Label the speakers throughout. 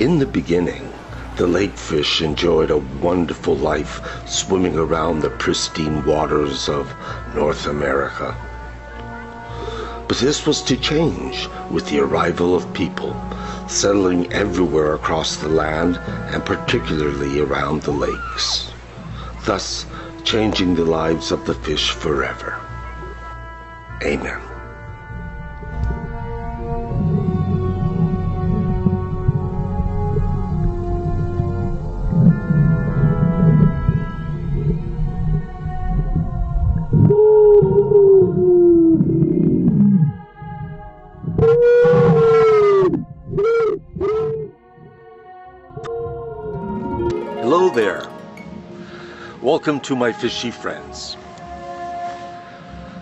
Speaker 1: In the beginning, the lake fish enjoyed a wonderful life swimming around the pristine waters of North America. But this was to change with the arrival of people, settling everywhere across the land and particularly around the lakes, thus changing the lives of the fish forever. Amen. Hello there. Welcome to my Fishy Friends.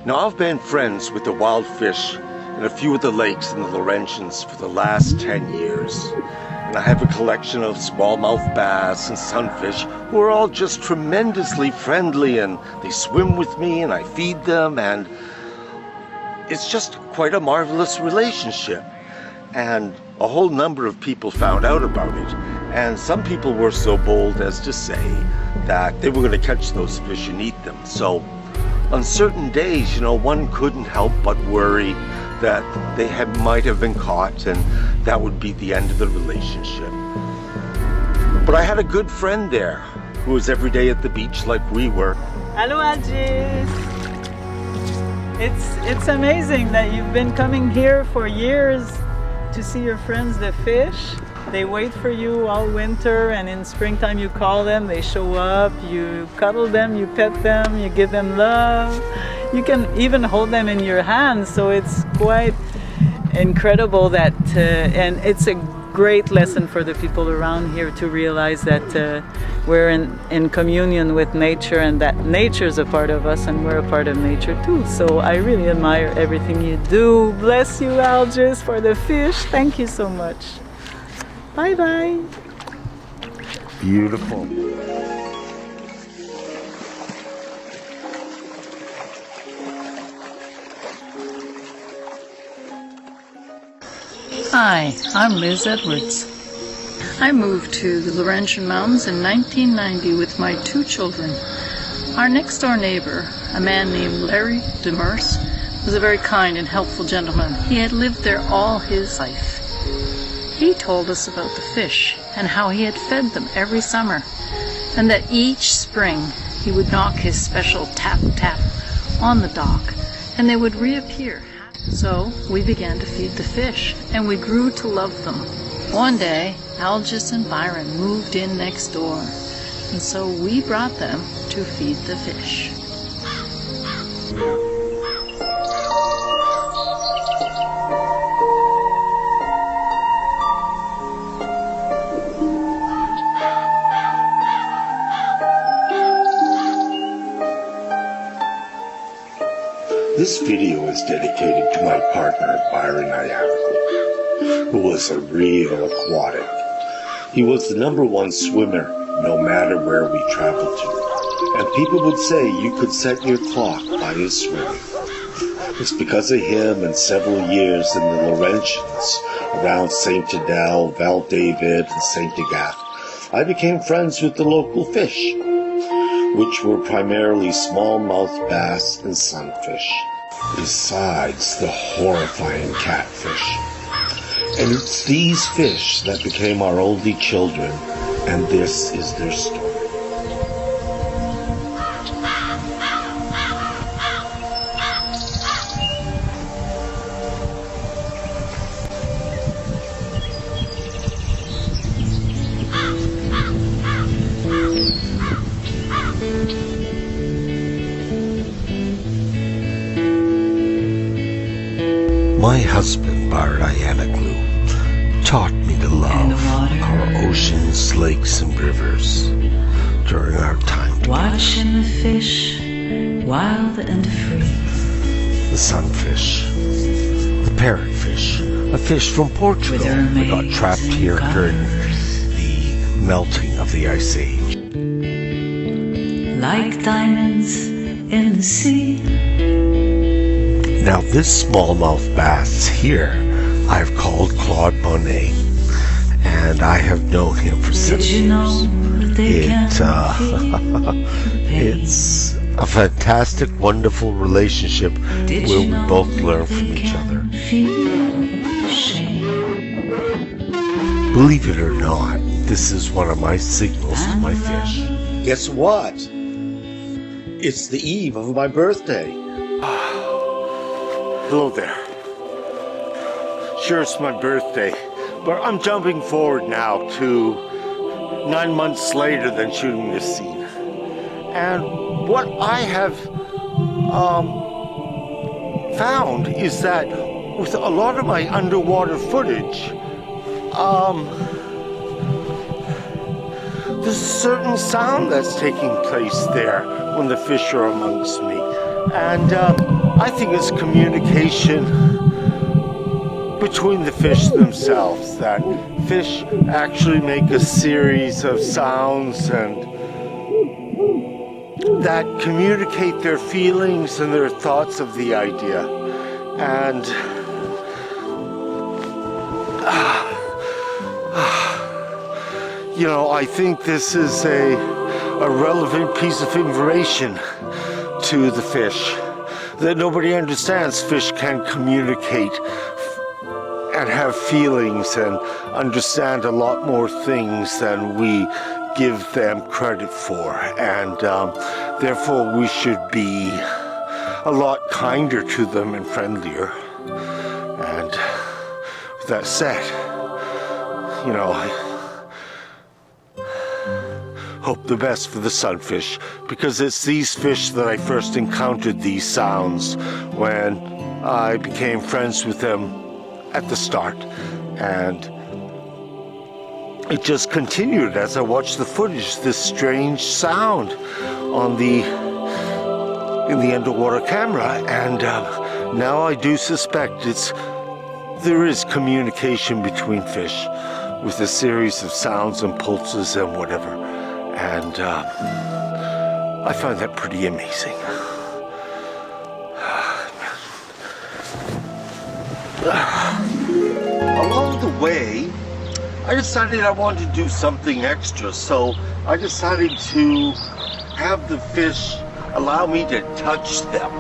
Speaker 1: Now, I've been friends with the wild fish in a few of the lakes in the Laurentians for the last 10 years. And I have a collection of smallmouth bass and sunfish who are all just tremendously friendly, and they swim with me and I feed them, and it's just quite a marvelous relationship. And a whole number of people found out about it, and some people were so bold as to say that they were going to catch those fish and eat them. So on certain days, one couldn't help but worry that they might have been caught, and that would be the end of the relationship. But I had a good friend there who was every day at the beach like we were.
Speaker 2: Hello, Algis. It's amazing that you've been coming here for years to see your friends, the fish. They wait for you all winter, and in springtime you call them, they show up, you cuddle them, you pet them, you give them love. You can even hold them in your hands, so it's quite incredible that, and it's a great lesson for the people around here to realize that we're in communion with nature, and that nature is a part of us and we're a part of nature too. So I really admire everything you do. Bless you, Algis, for the fish. Thank you so much. Bye bye.
Speaker 1: Beautiful.
Speaker 3: Hi, I'm Liz Edwards. I moved to the Laurentian Mountains in 1990 with my 2 children. Our next door neighbor, a man named Larry Demers, was a very kind and helpful gentleman. He had lived there all his life. He told us about the fish and how he had fed them every summer, and that each spring he would knock his special tap tap on the dock and they would reappear. So we began to feed the fish, and we grew to love them. One day, Algis and Byron moved in next door, and so we brought them to feed the fish.
Speaker 1: This video is dedicated to my partner, Byron Ayanoglu, who was a real aquatic. He was the #1 swimmer, no matter where we traveled to. And people would say you could set your clock by his swimming. It's because of him and several years in the Laurentians, around St. Adele, Val David, and St. Agathe, I became friends with the local fish, which were primarily smallmouth bass and sunfish, besides the horrifying catfish. And it's these fish that became our only children, and this is their story. My husband, Byron Ayanoglu, taught me to love our oceans, lakes, and rivers during our time together.
Speaker 4: Watching the fish, wild and free.
Speaker 1: The sunfish, the parrotfish, a fish from Portugal that got trapped here during the melting of the Ice Age.
Speaker 4: Like diamonds in the sea.
Speaker 1: Now this smallmouth bass here I've called Claude Monet, and I have known him for 7
Speaker 4: Did you know
Speaker 1: years.
Speaker 4: that they can feel the pain?
Speaker 1: It's a fantastic, wonderful relationship
Speaker 4: Did
Speaker 1: where
Speaker 4: you
Speaker 1: we
Speaker 4: know
Speaker 1: both
Speaker 4: that
Speaker 1: learn
Speaker 4: they
Speaker 1: from each
Speaker 4: can
Speaker 1: other.
Speaker 4: feel shame?
Speaker 1: Believe it or not, this is one of my signals to my fish.
Speaker 5: Guess what? It's the eve of my birthday.
Speaker 1: Hello there. Sure, it's my birthday, but I'm jumping forward now to 9 months later than shooting this scene. And what I have found is that with a lot of my underwater footage, there's a certain sound that's taking place there when the fish are amongst me. And I think it's communication between the fish themselves, that fish actually make a series of sounds and that communicate their feelings and their thoughts of the idea. And you know, I think this is a relevant piece of information to the fish, that nobody understands. Fish can communicate and have feelings and understand a lot more things than we give them credit for, and therefore we should be a lot kinder to them and friendlier. And with that said, you know, I hope the best for the sunfish, because it's these fish that I first encountered these sounds when I became friends with them at the start, and it just continued as I watched the footage, this strange sound in the underwater camera, and now I do suspect there is communication between fish with a series of sounds and pulses and whatever, and I find that pretty amazing. Along the way, I decided I wanted to do something extra, so I decided to have the fish allow me to touch them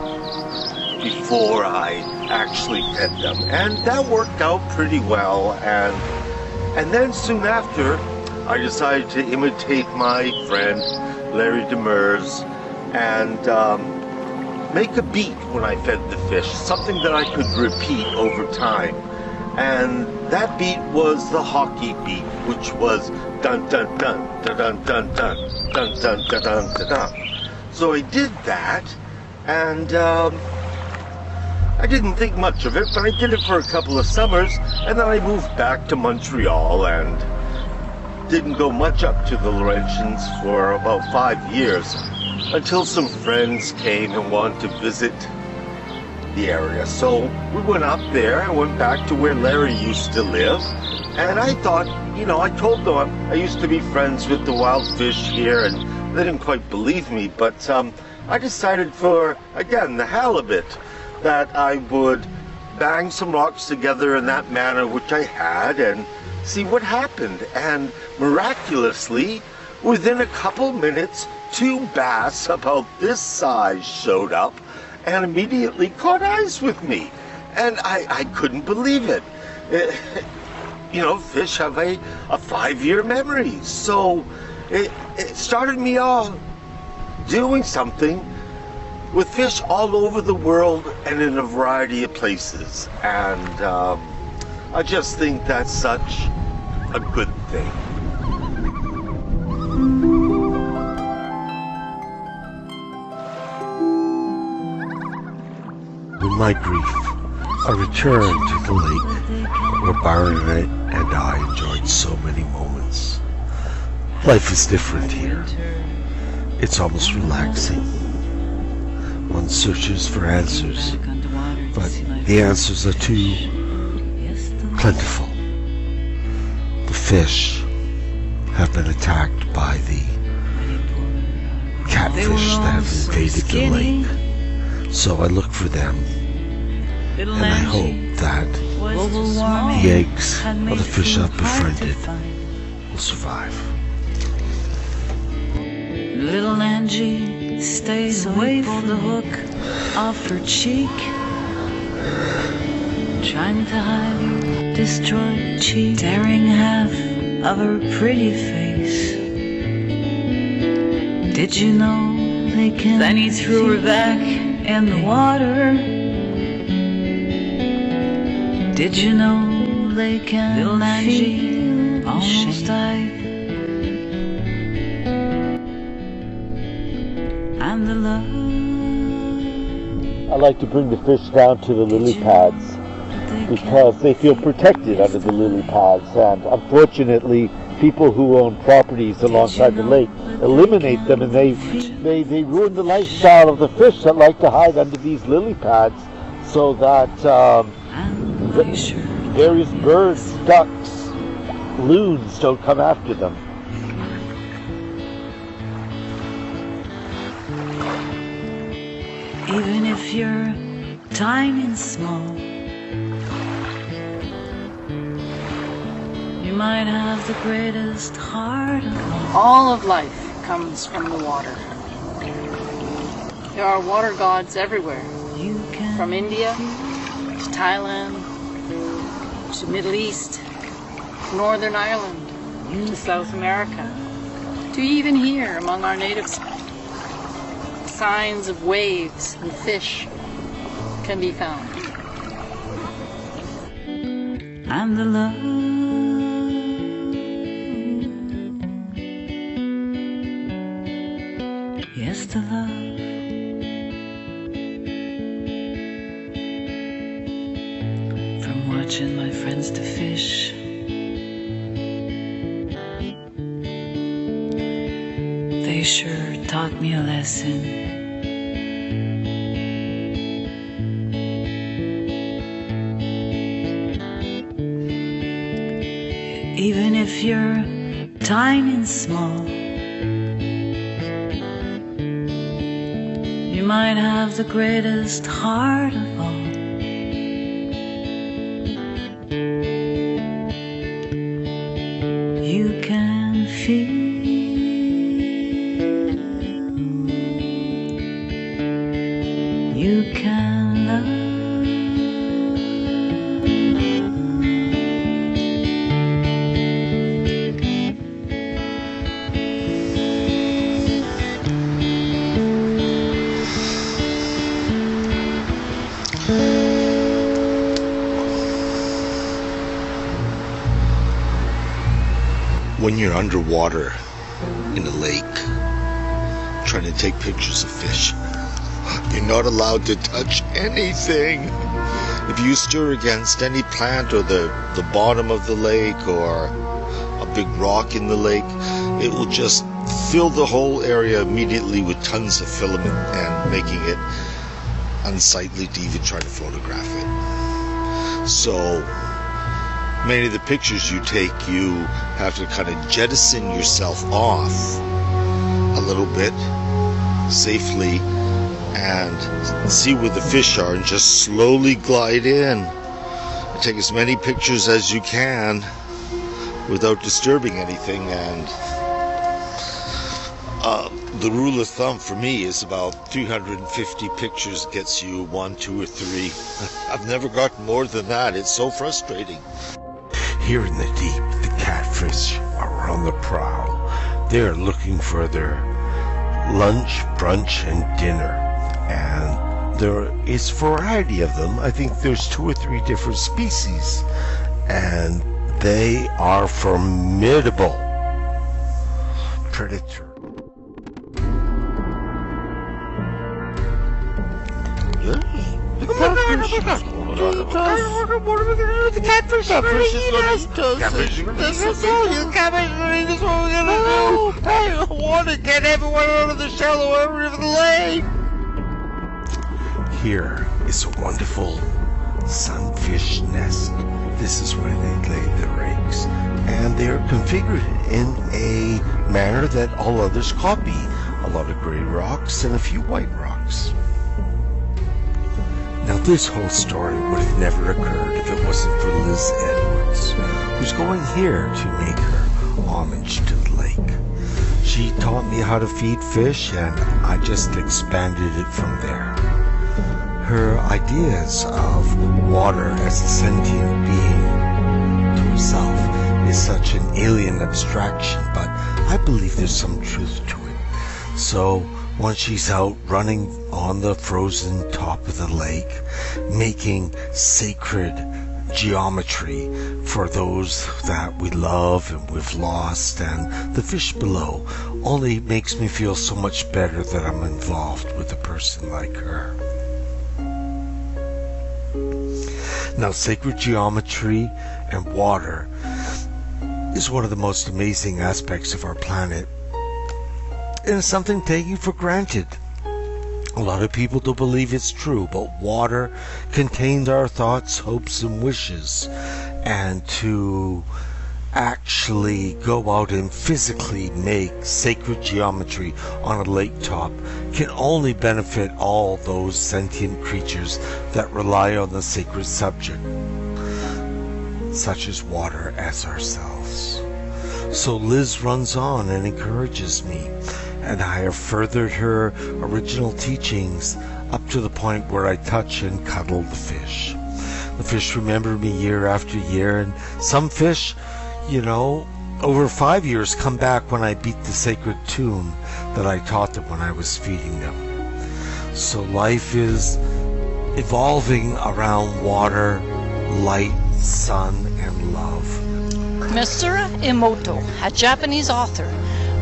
Speaker 1: before I actually pet them, and that worked out pretty well. And then soon after, I decided to imitate my friend Larry Demers and make a beat when I fed the fish, something that I could repeat over time. And that beat was the hockey beat, which was dun dun dun dun dun dun dun dun dun dun dun dun dun. So I did that, and I didn't think much of it, but I did it for a couple of summers, and then I moved back to Montreal and didn't go much up to the Laurentians for about 5 years, until some friends came and wanted to visit the area. So we went up there and went back to where Larry used to live, and I thought, you know, I told them I used to be friends with the wild fish here, and they didn't quite believe me, but I decided for, again, the halibut, that I would bang some rocks together in that manner, which I had, and see what happened. And miraculously, within a couple minutes, 2 bass about this size showed up and immediately caught eyes with me. And I couldn't believe it. You know, fish have a 5-year memory. So it started me off doing something with fish all over the world and in a variety of places. And I just think that's such a good thing. In my grief, I returned to the lake where Byron and I enjoyed so many moments. Life is different here. It's almost relaxing. One searches for answers, but the answers are too plentiful. The fish have been attacked by the catfish that have invaded the lake. So I look for them, and I hope that
Speaker 4: global warming.
Speaker 1: The eggs
Speaker 4: had
Speaker 1: of
Speaker 4: made
Speaker 1: the fish
Speaker 4: food
Speaker 1: I've
Speaker 4: hard to
Speaker 1: befriended
Speaker 4: find.
Speaker 1: will survive.
Speaker 4: Little Angie stays away from the hook off her cheek, trying to hide her destroyed cheek, tearing half of her pretty face. Did you know they can? Then he threw her back in the water. Did you know they can? Little Angie almost died. And the love.
Speaker 6: I like to bring the fish down to the lily pads because they feel protected under the lily pads, and unfortunately people who own properties alongside the lake eliminate them, and they ruin the lifestyle of the fish that like to hide under these lily pads, so that various birds, ducks, loons don't come after them.
Speaker 4: Even if you're tiny and small, you might have the greatest heart of
Speaker 3: All of life comes from the water. There are water gods everywhere,
Speaker 4: all. You can
Speaker 3: from India to Thailand to Middle East, Northern Ireland to South America, to even here among our natives. Signs of waves and fish can be found.
Speaker 4: and the love. Yes, the love. From watching my friends to fish, they sure taught me a lesson. Even if you're tiny and small, you might have the greatest heart of all. You can feel, you can love.
Speaker 1: When you're underwater in a lake trying to take pictures of fish, you're not allowed to touch anything. If you stir against any plant or the bottom of the lake or a big rock in the lake, it will just fill the whole area immediately with tons of filament and making it unsightly to even try to photograph it. So many of the pictures you take, you have to kind of jettison yourself off a little bit safely and see where the fish are and just slowly glide in and take as many pictures as you can without disturbing anything. And the rule of thumb for me is about 350 pictures gets you 1, 2, or 3. I've never gotten more than that. It's so frustrating. Here in the deep, the catfish are on the prowl. They are looking for their lunch, brunch, and dinner. And there is a variety of them. I think there's 2 or 3 different species. And they are formidable predators. The catfish. The catfish. Catfish is going to eat us. Catfish is going to eat us. The catfish is going to eat us. What are we going to do? I want to get everyone out of the shallow area of the lake. Here is a wonderful sunfish nest. This is where they lay their eggs. And they are configured in a manner that all others copy. A lot of gray rocks and a few white rocks. Now this whole story would have never occurred if it wasn't for Liz Edwards, who's going here to make her homage to the lake. She taught me how to feed fish, and I just expanded it from there. Her ideas of water as a sentient being to herself is such an alien abstraction, but I believe there's some truth to it. So when she's out running on the frozen top of the lake, making sacred geometry for those that we love and we've lost, and the fish below, only makes me feel so much better that I'm involved with a person like her. Now, sacred geometry and water is one of the most amazing aspects of our planet, and it's something taken for granted. A lot of people don't believe it's true, but water contains our thoughts, hopes, and wishes. And to actually go out and physically make sacred geometry on a lake top can only benefit all those sentient creatures that rely on the sacred subject, such as water, as ourselves. So Liz runs on and encourages me, and I have furthered her original teachings up to the point where I touch and cuddle the fish. The fish remember me year after year, and some fish, over 5 years come back when I beat the sacred tune that I taught them when I was feeding them. So life is evolving around water, light, sun, and love.
Speaker 3: Masaru Emoto, a Japanese author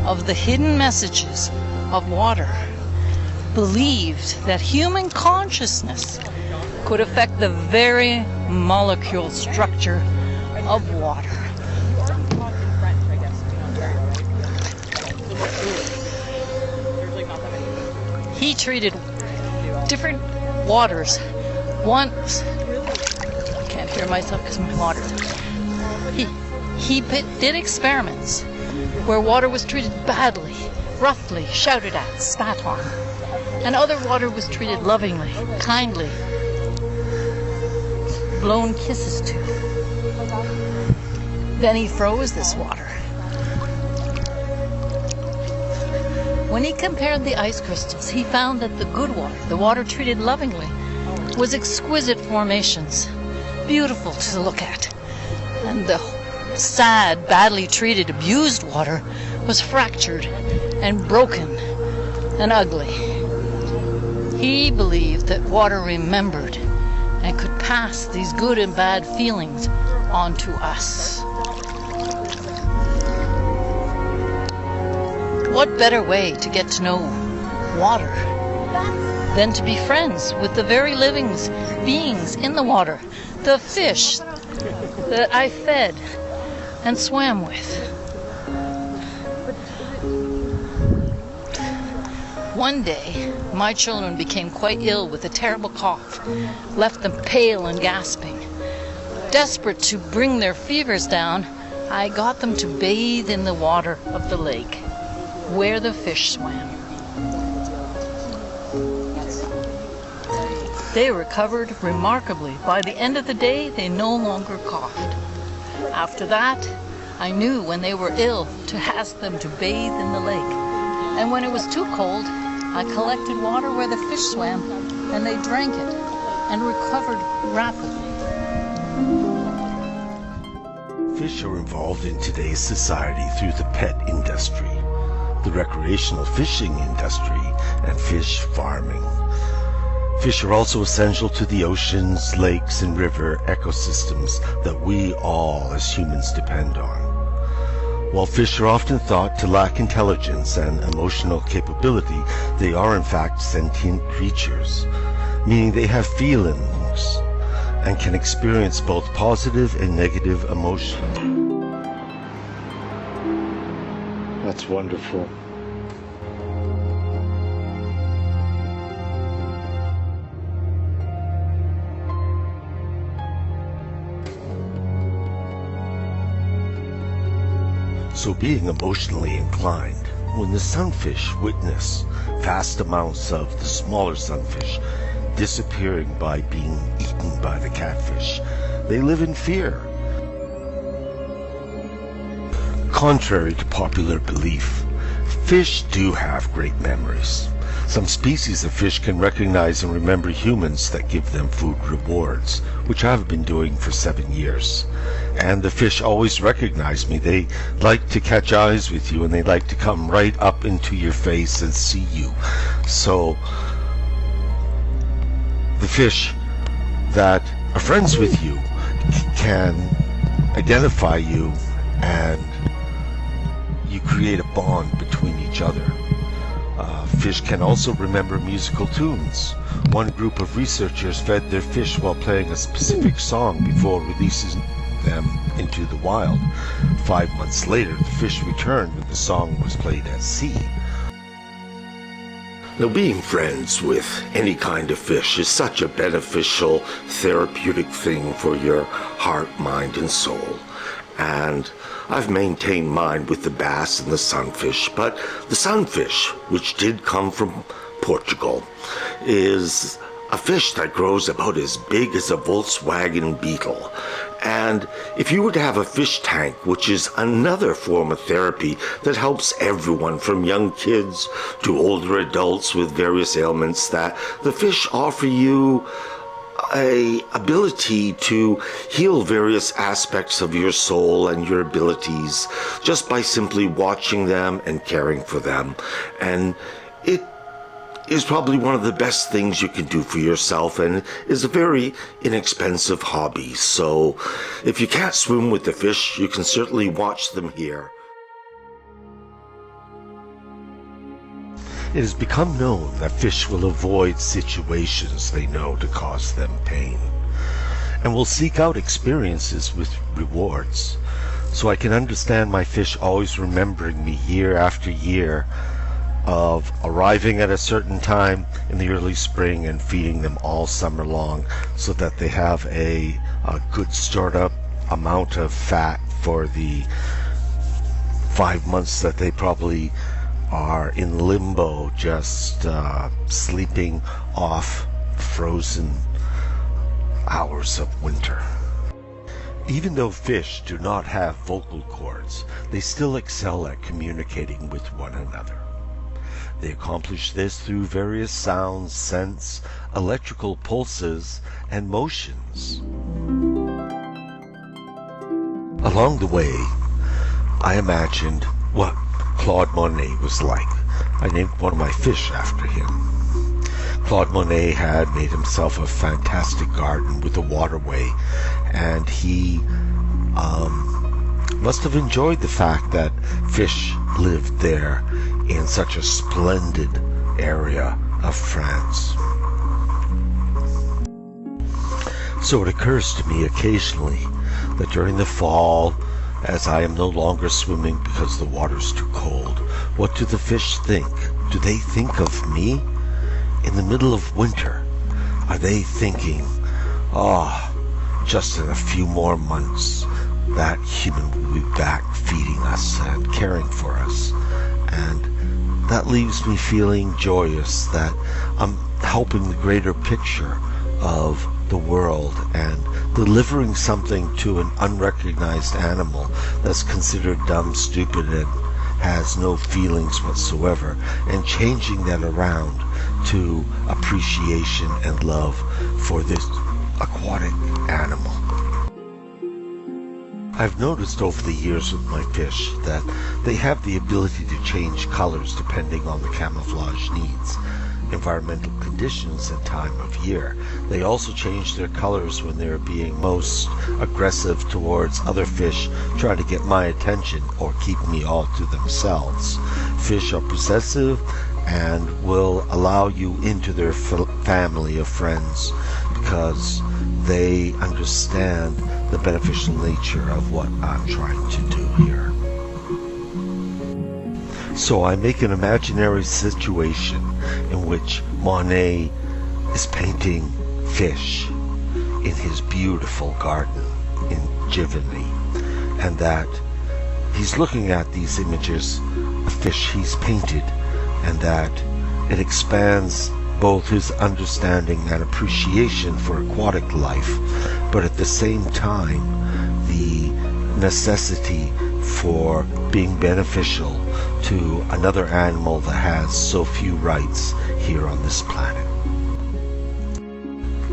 Speaker 3: of The Hidden Messages of Water, believed that human consciousness could affect the very molecule structure of water. He treated different waters once. I can't hear myself because my water's. He did experiments where water was treated badly, roughly, shouted at, spat on, and other water was treated lovingly, kindly, blown kisses to. Then he froze this water. When he compared the ice crystals, he found that the good water, the water treated lovingly, was exquisite formations, beautiful to look at. And the sad, badly treated, abused water was fractured and broken and ugly. He believed that water remembered and could pass these good and bad feelings on to us. What better way to get to know water than to be friends with the very living beings in the water, the fish that I fed and swam with. One day, my children became quite ill with a terrible cough, left them pale and gasping. Desperate to bring their fevers down, I got them to bathe in the water of the lake, where the fish swam. They recovered remarkably. By the end of the day, they no longer coughed. After that, I knew when they were ill to ask them to bathe in the lake. And when it was too cold, I collected water where the fish swam, and they drank it and recovered rapidly.
Speaker 1: Fish are involved in today's society through the pet industry, the recreational fishing industry, and fish farming. Fish are also essential to the oceans, lakes, and river ecosystems that we all as humans depend on. While fish are often thought to lack intelligence and emotional capability, they are in fact sentient creatures, meaning they have feelings and can experience both positive and negative emotion.
Speaker 6: That's wonderful.
Speaker 1: So being emotionally inclined, when the sunfish witness vast amounts of the smaller sunfish disappearing by being eaten by the catfish. They live in fear. Contrary to popular belief, fish do have great memories. Some species of fish can recognize and remember humans that give them food rewards, which I've been doing for 7 years. And the fish always recognize me. They like to catch eyes with you, and they like to come right up into your face and see you. So the fish that are friends with you can identify you, and you create a bond between each other. Fish can also remember musical tunes. One group of researchers fed their fish while playing a specific song before releasing them into the wild. 5 months later, the fish returned when the song was played at sea. Now, being friends with any kind of fish is such a beneficial, therapeutic thing for your heart, mind, and soul. And I've maintained mine with the bass and the sunfish, but the sunfish, which did come from Portugal, is a fish that grows about as big as a Volkswagen Beetle. And if you were to have a fish tank, which is another form of therapy that helps everyone from young kids to older adults with various ailments, that the fish offer you a ability to heal various aspects of your soul and your abilities just by simply watching them and caring for them. And it is probably one of the best things you can do for yourself, and is a very inexpensive hobby. So if you can't swim with the fish, you can certainly watch them here. It has become known that fish will avoid situations they know to cause them pain, and will seek out experiences with rewards. So I can understand my fish always remembering me year after year of arriving at a certain time in the early spring and feeding them all summer long, so that they have a good stored up amount of fat for the 5 months that they probably are in limbo, just sleeping off frozen hours of winter. Even though fish do not have vocal cords, they still excel at communicating with one another. They accomplish this through various sounds, scents, electrical pulses, and motions. Along the way, I imagined what Claude Monet was like. I named one of my fish after him. Claude Monet had made himself a fantastic garden with a waterway, and he must have enjoyed the fact that fish lived there in such a splendid area of France. So it occurs to me occasionally that during the fall, as I am no longer swimming because the water's too cold, what do the fish think? Do they think of me in the middle of winter? Are they thinking, just in a few more months, that human will be back feeding us and caring for us? And that leaves me feeling joyous that I'm helping the greater picture of the world and delivering something to an unrecognized animal that's considered dumb, stupid, and has no feelings whatsoever, and changing that around to appreciation and love for this aquatic animal. I've noticed over the years with my fish that they have the ability to change colors depending on the camouflage needs, environmental conditions, and time of year. They also change their colors when they're being most aggressive towards other fish, trying to get my attention or keep me all to themselves. Fish are possessive and will allow you into their family of friends because they understand the beneficial nature of what I'm trying to do here. So I make an imaginary situation in which Monet is painting fish in his beautiful garden in Giverny, and that he's looking at these images of fish he's painted, and that it expands both his understanding and appreciation for aquatic life, but at the same time, the necessity for being beneficial to another animal that has so few rights here on this planet.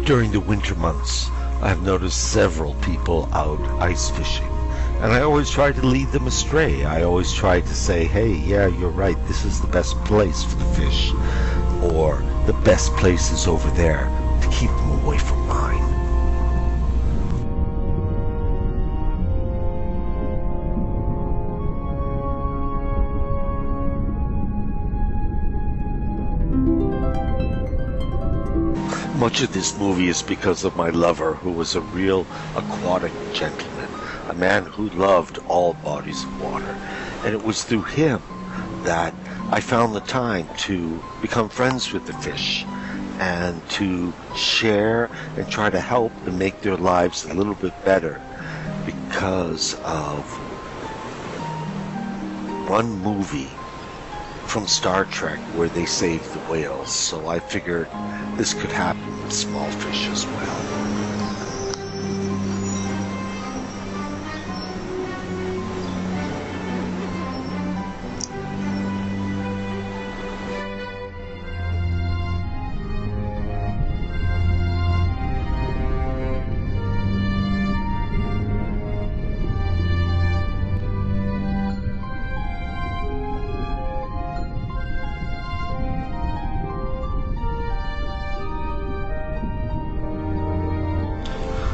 Speaker 1: During the winter months, I have noticed several people out ice fishing, and I always try to lead them astray. I always try to say, hey, yeah, you're right, this is the best place for the fish, or the best place is over there, to keep them away from mine. Much of this movie is because of my lover, who was a real aquatic gentleman, a man who loved all bodies of water. And it was through him that I found the time to become friends with the fish and to share and try to help and make their lives a little bit better because of one movie from Star Trek where they saved the whales. So I figured this could happen with small fish as well.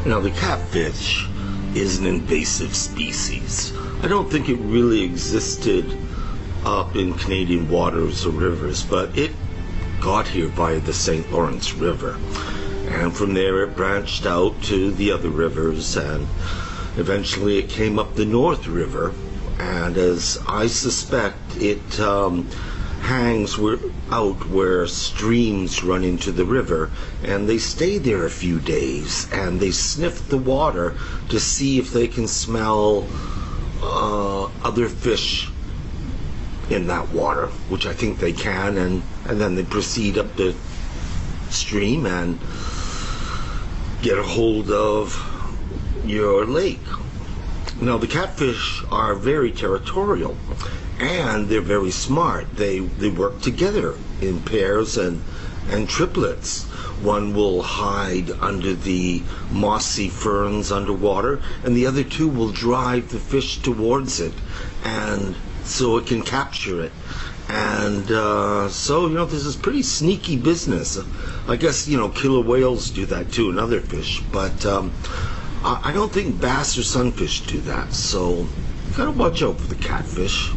Speaker 7: Now, the catfish is an invasive species. I don't think it really existed up in Canadian waters or rivers, but it got here by the St. Lawrence River. And from there it branched out to the other rivers, and eventually it came up the North River. And as I suspect, it hangs out where streams run into the river, and they stay there a few days and they sniff the water to see if they can smell other fish in that water, which I think they can, and then they proceed up the stream and get a hold of your lake. Now, the catfish are very territorial, and they're very smart. They work together in pairs and triplets. One will hide under the mossy ferns underwater, and the other two will drive the fish towards it, and so it can capture it. And so, this is pretty sneaky business. I guess, killer whales do that too, and other fish, but I don't think bass or sunfish do that, so you gotta watch out for the catfish.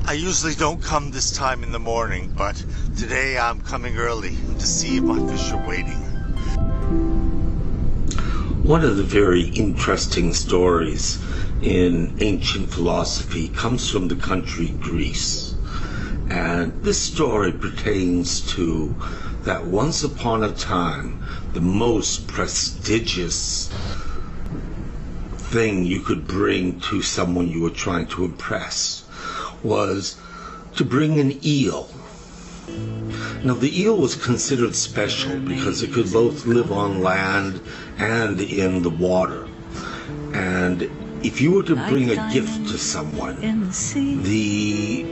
Speaker 1: I usually don't come this time in the morning, but today I'm coming early to see if my fish are waiting.
Speaker 7: One of the very interesting stories in ancient philosophy comes from the country Greece. And this story pertains to that once upon a time, the most prestigious thing you could bring to someone you were trying to impress was to bring an eel. Now, the eel was considered special because it could both live on land and in the water. And if you were to bring a gift to someone, the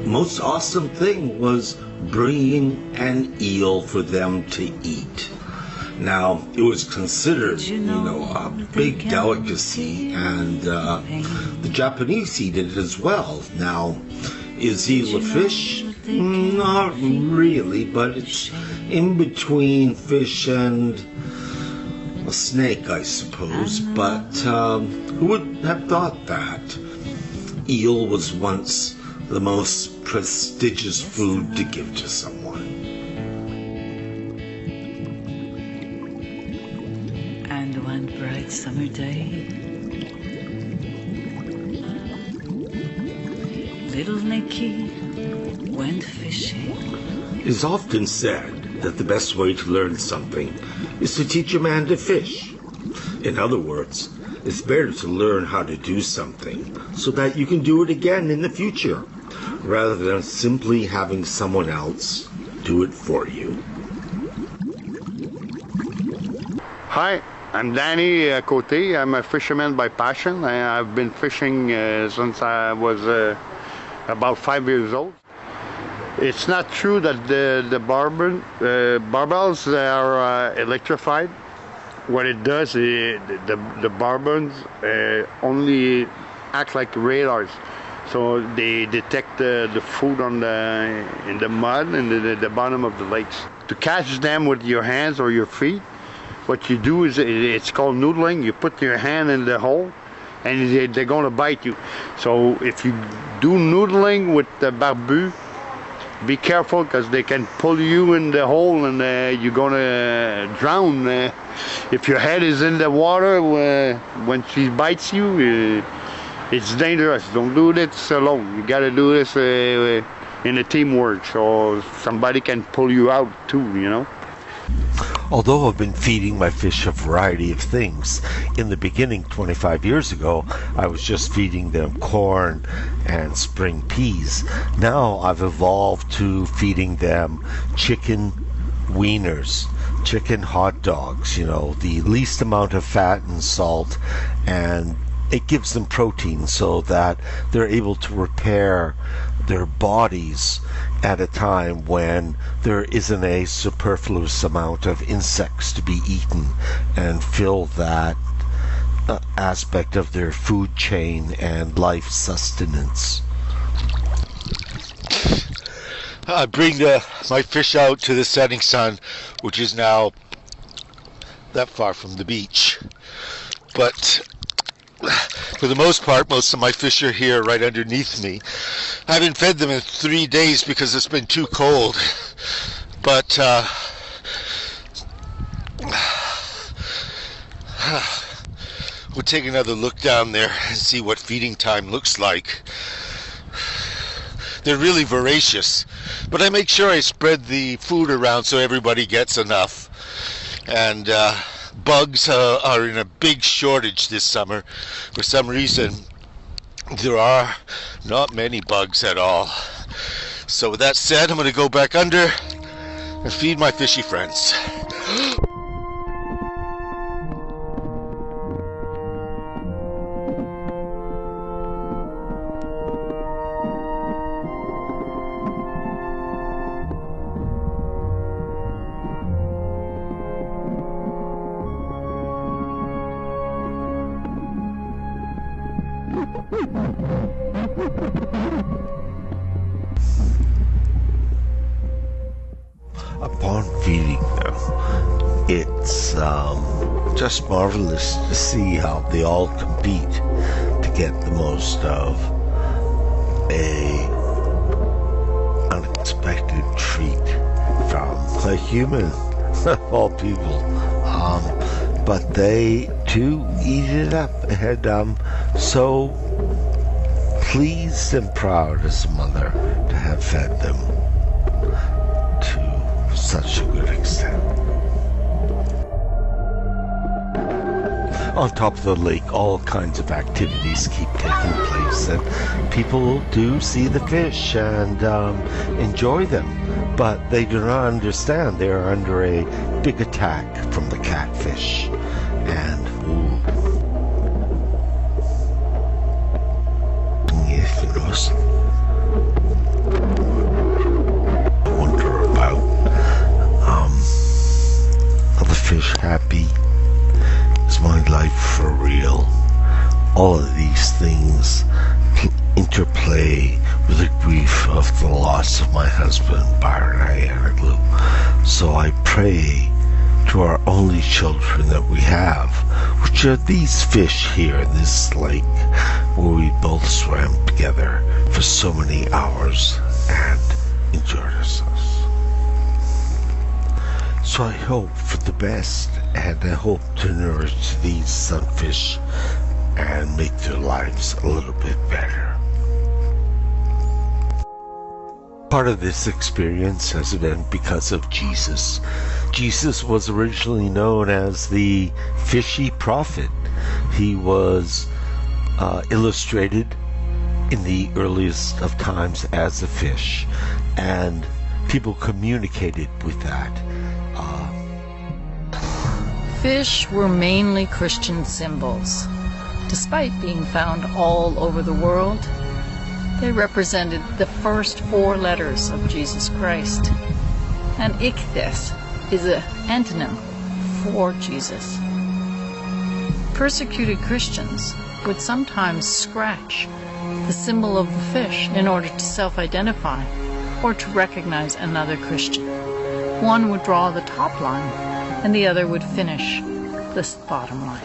Speaker 7: most awesome thing was bringing an eel for them to eat. Now, it was considered, a big delicacy, and the Japanese eat it as well. Now, is eel a fish? Not really, but it's in between fish and A snake, I suppose, but who would have thought that? Eel was once the most prestigious food to give to someone.
Speaker 4: And one bright summer day, little Nicky went fishing.
Speaker 7: It is often said that the best way to learn something is to teach a man to fish. In other words, it's better to learn how to do something so that you can do it again in the future, rather than simply having someone else do it for you.
Speaker 8: Hi, I'm Danny Cote. I'm a fisherman by passion. I've been fishing since I was about 5 years old. It's not true that the barbels are electrified. What it does is the barbels only act like radars. So they detect the food in the mud and the bottom of the lakes. To catch them with your hands or your feet, what you do is it's called noodling. You put your hand in the hole and they're going to bite you. So if you do noodling with the barbu, be careful because they can pull you in the hole and you're going to drown. If your head is in the water when she bites you, it's dangerous. Don't do this alone. You got to do this in a teamwork so somebody can pull you out too, you know.
Speaker 1: Although I've been feeding my fish a variety of things, in the beginning 25 years ago, I was just feeding them corn and spring peas. Now I've evolved to feeding them chicken wieners, chicken hot dogs, you know, the least amount of fat and salt, and it gives them protein so that they're able to repair their bodies at a time when there isn't a superfluous amount of insects to be eaten, and fill that aspect of their food chain and life sustenance. I bring my fish out to the setting sun, which is now that far from the beach. But for the most part, most of my fish are here right underneath me. I haven't fed them in 3 days because it's been too cold. But we'll take another look down there and see what feeding time looks like. They're really voracious, but I make sure I spread the food around so everybody gets enough. And bugs are in a big shortage this summer. For some reason, there are not many bugs at all. So with that said, I'm going to go back under and feed my fishy friends. Upon feeding them, it's just marvelous to see how they all compete to get the most of a unexpected treat from a human, of all people. But they too eat it up, and I'm so pleased and proud as a mother to have fed them to such a good extent. On top of the lake, all kinds of activities keep taking place, and people do see the fish and enjoy them, but they do not understand they are under a big attack from the catfish. And if it was I wonder about are the fish happy? Is my life for real? All of these things interplay with the grief of the loss of my husband, Byron Ayanoglu. So I pray
Speaker 7: to our only children that we have, which are these fish here in this lake where we both swam together for so many hours and enjoyed ourselves. So I hope for the best, and I hope to nourish these sunfish and make their lives a little bit better. Part of this experience has been because of Jesus. Jesus was originally known as the Fishy Prophet. He was illustrated in the earliest of times as a fish, and people communicated with that.
Speaker 3: Fish were mainly Christian symbols. Despite being found all over the world, they represented the first 4 letters of Jesus Christ. And ichthys is an antonym for Jesus. Persecuted Christians would sometimes scratch the symbol of the fish in order to self-identify or to recognize another Christian. One would draw the top line and the other would finish the bottom line.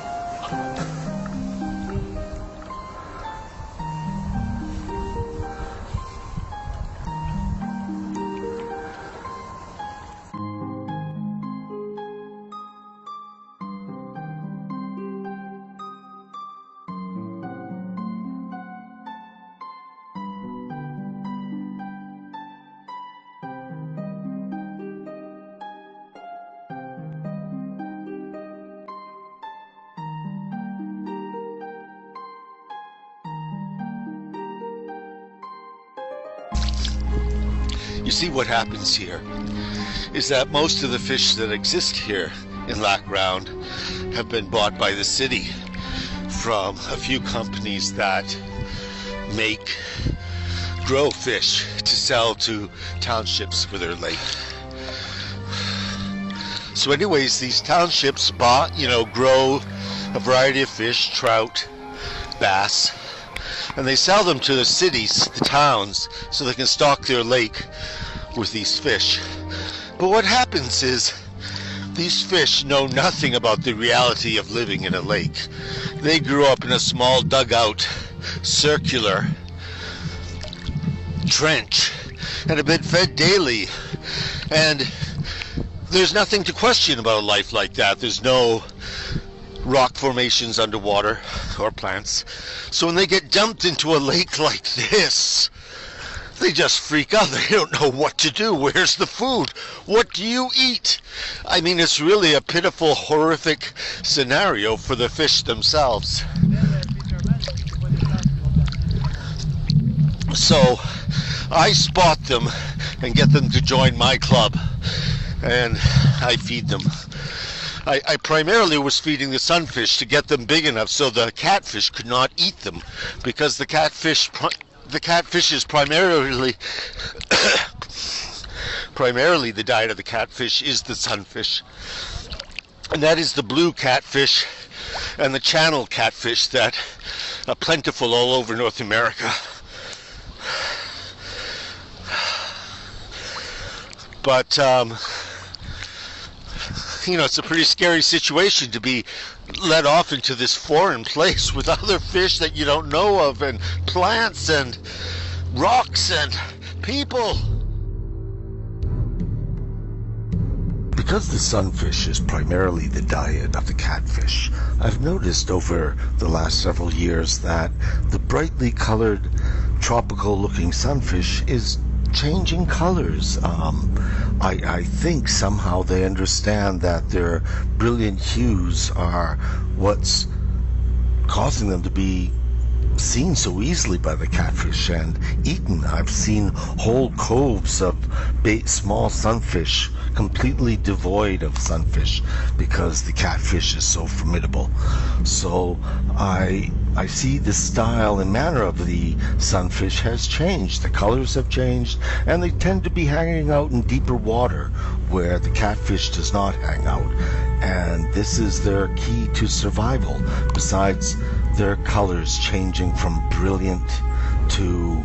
Speaker 1: You see, what happens here is that most of the fish that exist here in Lac Round have been bought by the city from a few companies that grow fish to sell to townships for their lake. So anyways, these townships grow a variety of fish, trout, bass, and they sell them to the cities, the towns, so they can stock their lake with these fish. But what happens is these fish know nothing about the reality of living in a lake. They grew up in a small dugout, circular trench, and have been fed daily. And there's nothing to question about a life like that. There's no rock formations underwater or plants. So when they get dumped into a lake like this, they just freak out. They don't know what to do. Where's the food? What do you eat? I mean, it's really a pitiful, horrific scenario for the fish themselves. So I spot them and get them to join my club, and I feed them. I primarily was feeding the sunfish to get them big enough so the catfish could not eat them, because the catfish is primarily the diet of the catfish is the sunfish, and that is the blue catfish and the channel catfish that are plentiful all over North America. But it's a pretty scary situation to be let off into this foreign place with other fish that you don't know of, and plants and rocks and people.
Speaker 7: Because the sunfish is primarily the diet of the catfish, I've noticed over the last several years that the brightly colored, tropical-looking sunfish is changing colors. I think somehow they understand that their brilliant hues are what's causing them to be seen so easily by the catfish and eaten. I've seen whole coves of small sunfish completely devoid of sunfish because the catfish is so formidable. So I see the style and manner of the sunfish has changed. The colors have changed, and they tend to be hanging out in deeper water where the catfish does not hang out. And this is their key to survival, besides their colors changing from brilliant to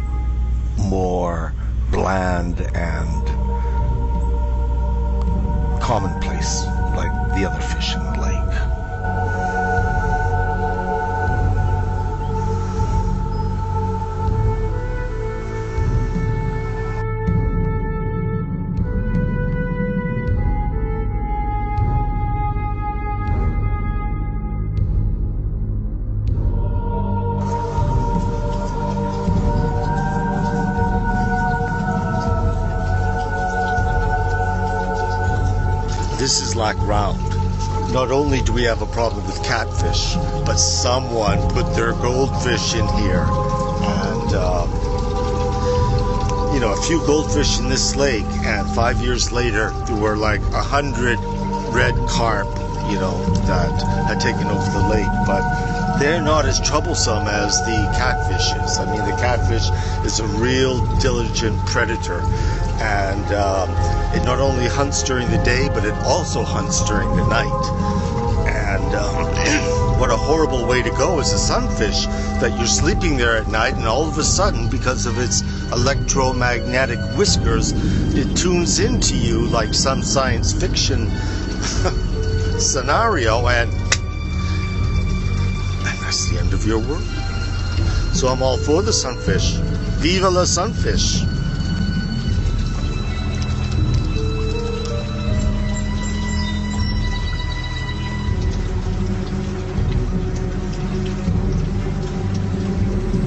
Speaker 7: more bland and commonplace
Speaker 1: like the other fish in the lake. This is Lac Round. Not only do we have a problem with catfish, but someone put their goldfish in here. And, a few goldfish in this lake, and 5 years later, there were like 100 red carp, that had taken over the lake. But they're not as troublesome as the catfish is. I mean, the catfish is a real diligent predator. And it not only hunts during the day, but it also hunts during the night. And what a horrible way to go as a sunfish, that you're sleeping there at night and all of a sudden, because of its electromagnetic whiskers, it tunes into you like some science fiction scenario, and that's the end of your world. So I'm all for the sunfish. Viva la sunfish!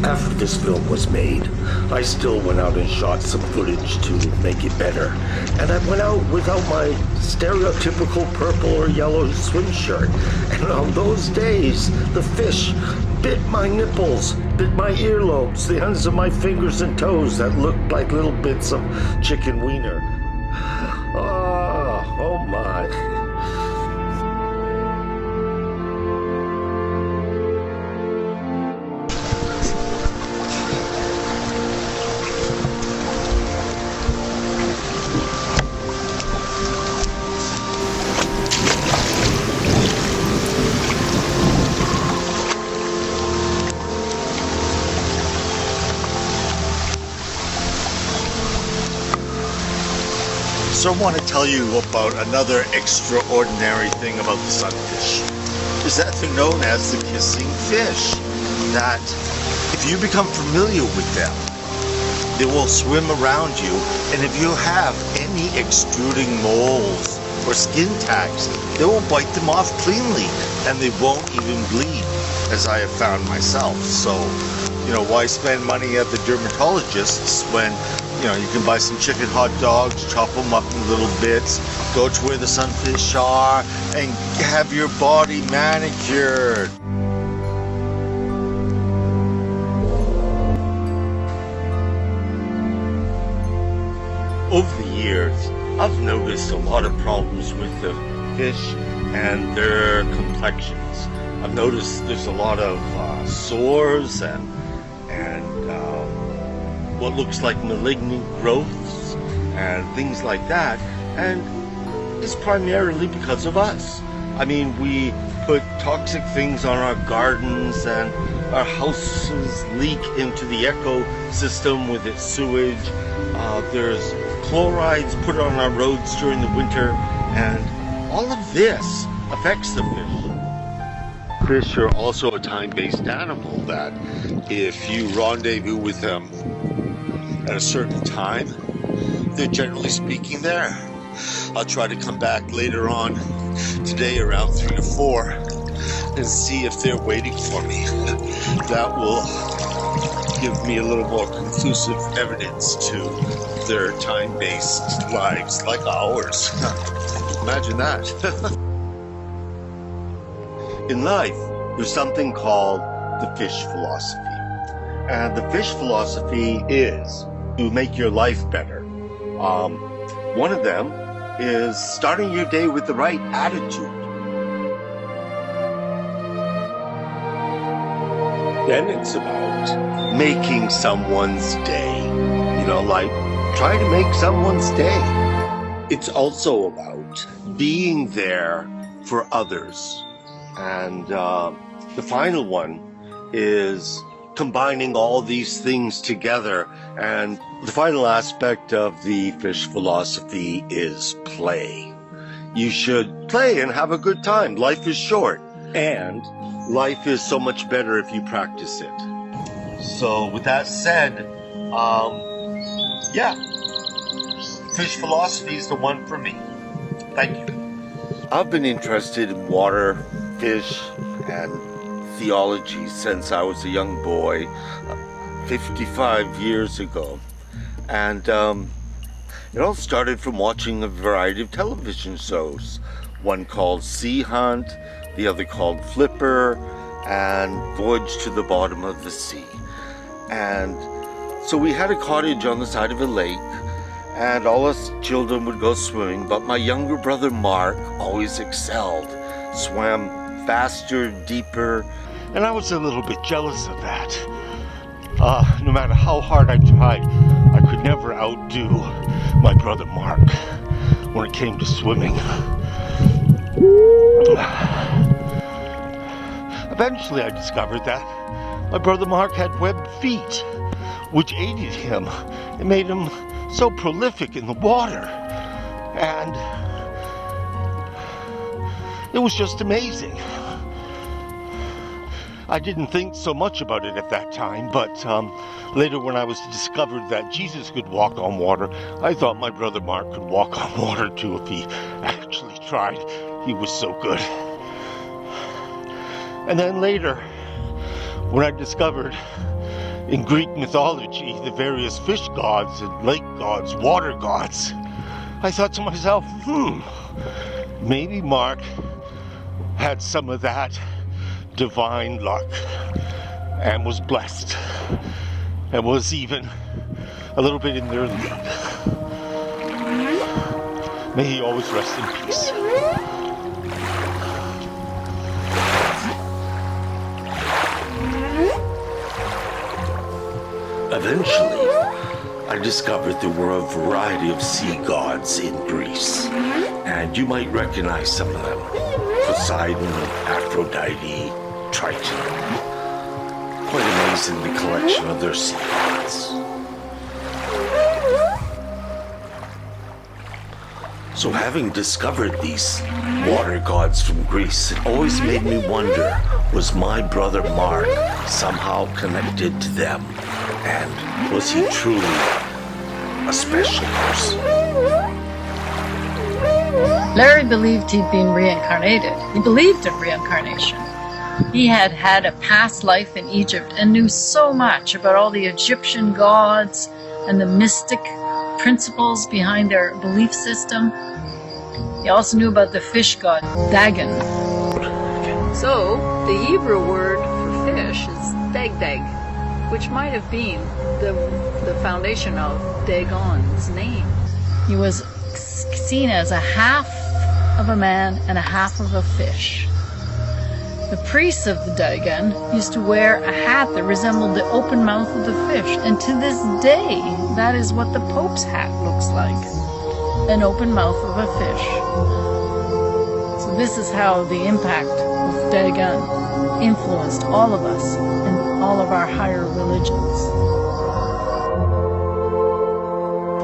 Speaker 7: After this film was made, I still went out and shot some footage to make it better. And I went out without my stereotypical purple or yellow swim shirt. And on those days, the fish bit my nipples, bit my earlobes, the ends of my fingers and toes that looked like little bits of chicken wiener. Oh my.
Speaker 1: So I want to tell you about another extraordinary thing about the sunfish, is that they're known as the kissing fish. That if you become familiar with them, they will swim around you, and if you have any extruding moles or skin tags, they will bite them off cleanly, and they won't even bleed, as I have found myself. So, why spend money at the dermatologists when you can buy some chicken hot dogs, chop them up in little bits, go to where the sunfish are, and have your body manicured. Over the years, I've noticed a lot of problems with the fish and their complexions. I've noticed there's a lot of sores and what looks like malignant growths and things like that, and it's primarily because of us. I mean, we put toxic things on our gardens, and our houses leak into the ecosystem with its sewage. There's chlorides put on our roads during the winter, and all of this affects the fish. Fish are also a time-based animal that if you rendezvous with them at a certain time, they're generally speaking there. I'll try to come back later on today around 3 to 4 and see if they're waiting for me. That will give me a little more conclusive evidence to their time-based lives like ours. Imagine that. In life, there's something called the fish philosophy. And the fish philosophy is to make your life better. One of them is starting your day with the right attitude. Then it's about making someone's day. Try to make someone's day. It's also about being there for others. And the final one is combining all these things together. And the final aspect of the fish philosophy is play. You should play and have a good time. Life is short. And life is so much better if you practice it. So with that said, yeah, fish philosophy is the one for me. Thank you. I've been interested in water, fish, and theology since I was a young boy, 55 years ago. And it all started from watching a variety of television shows. One called Sea Hunt, the other called Flipper, and Voyage to the Bottom of the Sea. And so we had a cottage on the side of a lake, and all us children would go swimming, but my younger brother Mark always excelled, swam faster, deeper, and I was a little bit jealous of that. No matter how hard I tried, I could never outdo my brother Mark when it came to swimming. Eventually I discovered that my brother Mark had webbed feet, which aided him and made him so prolific in the water. And it was just amazing. I didn't think so much about it at that time, but later when I was discovered that Jesus could walk on water, I thought my brother Mark could walk on water too if he actually tried. He was so good. And then later, when I discovered in Greek mythology the various fish gods and lake gods, water gods, I thought to myself, maybe Mark had some of that divine luck and was blessed and was even a little bit in their league. May he always rest in peace. Eventually, I discovered there were a variety of sea gods in Greece, and you might recognize some of them. Poseidon, Aphrodite, Triton. Quite amazing, the collection of their sea gods. So having discovered these water gods from Greece, it always made me wonder, was my brother Mark somehow connected to them? And was he truly a special person?
Speaker 3: Larry believed he'd been reincarnated. He believed in reincarnation. He had had a past life in Egypt and knew so much about all the Egyptian gods and the mystic principles behind their belief system. He also knew about the fish god, Dagon. So, the Hebrew word for fish is dag-dag, which might have been the foundation of Dagon's name. He was seen as a half of a man and a half of a fish. The priests of the Dagon used to wear a hat that resembled the open mouth of the fish, and to this day, that is what the Pope's hat looks like, an open mouth of a fish. So this is how the impact of Dagon influenced all of us and all of our higher religions.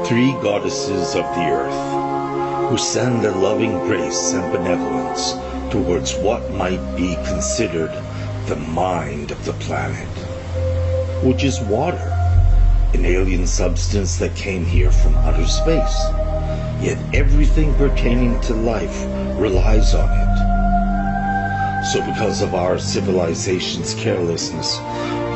Speaker 7: 3 goddesses of the earth, who send a loving grace and benevolence towards what might be considered the mind of the planet, which is water, an alien substance that came here from outer space, yet everything pertaining to life relies on it. So because of our civilization's carelessness,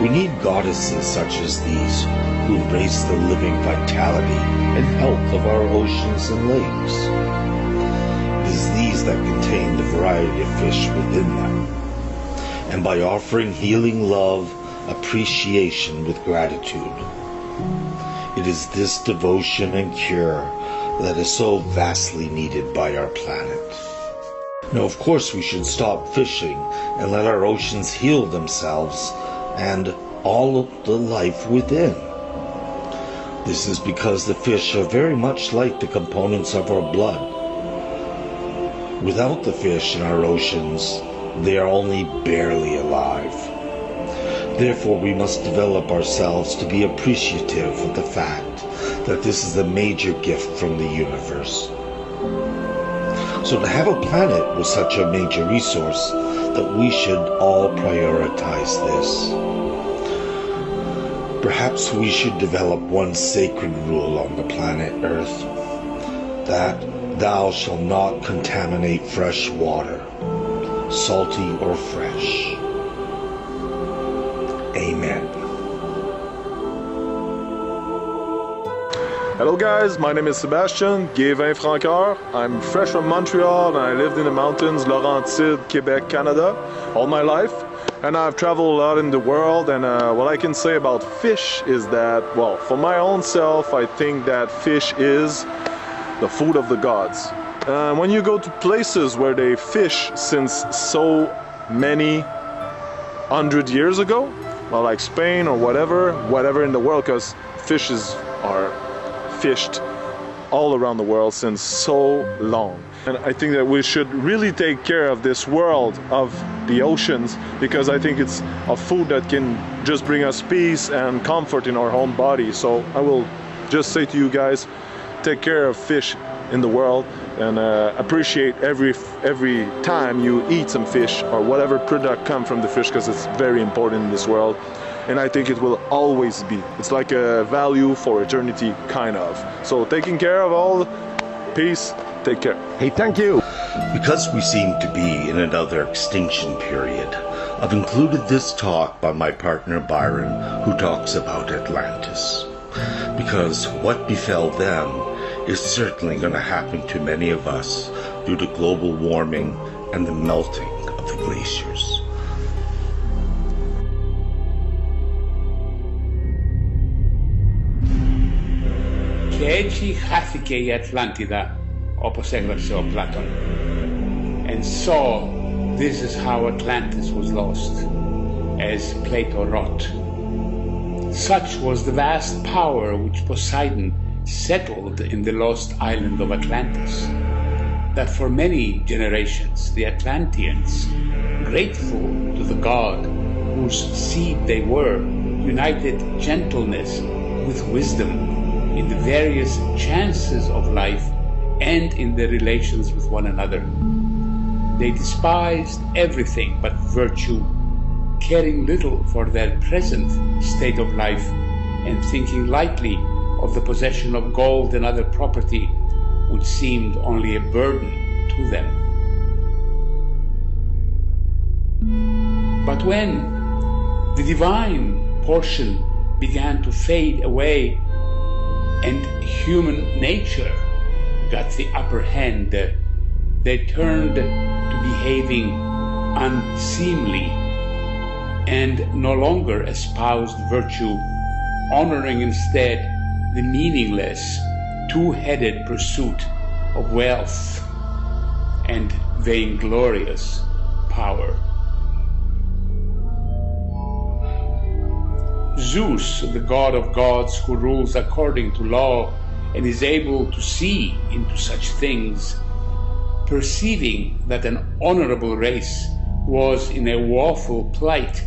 Speaker 7: we need goddesses such as these, who embrace the living vitality and health of our oceans and lakes. It is these that contain the variety of fish within them. And by offering healing love, appreciation with gratitude, it is this devotion and cure that is so vastly needed by our planet. Now, of course, we should stop fishing and let our oceans heal themselves and all of the life within. This is because the fish are very much like the components of our blood. Without the fish in our oceans, they are only barely alive. Therefore, we must develop ourselves to be appreciative of the fact that this is a major gift from the universe. So to have a planet with such a major resource, that we should all prioritize this. Perhaps we should develop one sacred rule on the planet Earth, that thou shalt not contaminate fresh water, salty or fresh. Amen.
Speaker 9: Hello guys, my name is Sebastian, Guévin Francoeur. I'm fresh from Montreal and I lived in the mountains, Laurentides, Quebec, Canada, all my life. And I've traveled a lot in the world, and what I can say about fish is that, well, for my own self, I think that fish is the food of the gods. When you go to places where they fish since so many 100 years ago, well, like Spain or whatever in the world, because fishes are fished all around the world since so long. And I think that we should really take care of this world of the oceans, because I think it's a food that can just bring us peace and comfort in our own body. So I will just say to you guys, take care of fish in the world, and appreciate every time you eat some fish or whatever product come from the fish, because it's very important in this world. And I think it will always be. It's like a value for eternity, kind of. So taking care of all, peace, take care.
Speaker 1: Hey, thank you.
Speaker 7: Because we seem to be in another extinction period, I've included this talk by my partner Byron, who talks about Atlantis. Because what befell them is certainly going to happen to many of us due to global warming and the melting of the glaciers.
Speaker 10: Και έτσι χάθηκε η Ατλάντιδα, όπως έγραψε ο Πλάτων. And so, this is how Atlantis was lost, as Plato wrote. Such was the vast power which Poseidon settled in the lost island of Atlantis, that for many generations the Atlanteans, grateful to the god whose seed they were, united gentleness with wisdom in the various chances of life and in their relations with one another. They despised everything but virtue, caring little for their present state of life and thinking lightly of the possession of gold and other property, which seemed only a burden to them. But when the divine portion began to fade away and human nature got the upper hand, they turned to behaving unseemly and no longer espoused virtue, honoring instead the meaningless, two-headed pursuit of wealth and vainglorious power. Zeus, the god of gods who rules according to law and is able to see into such things, perceiving that an honorable race was in a woeful plight,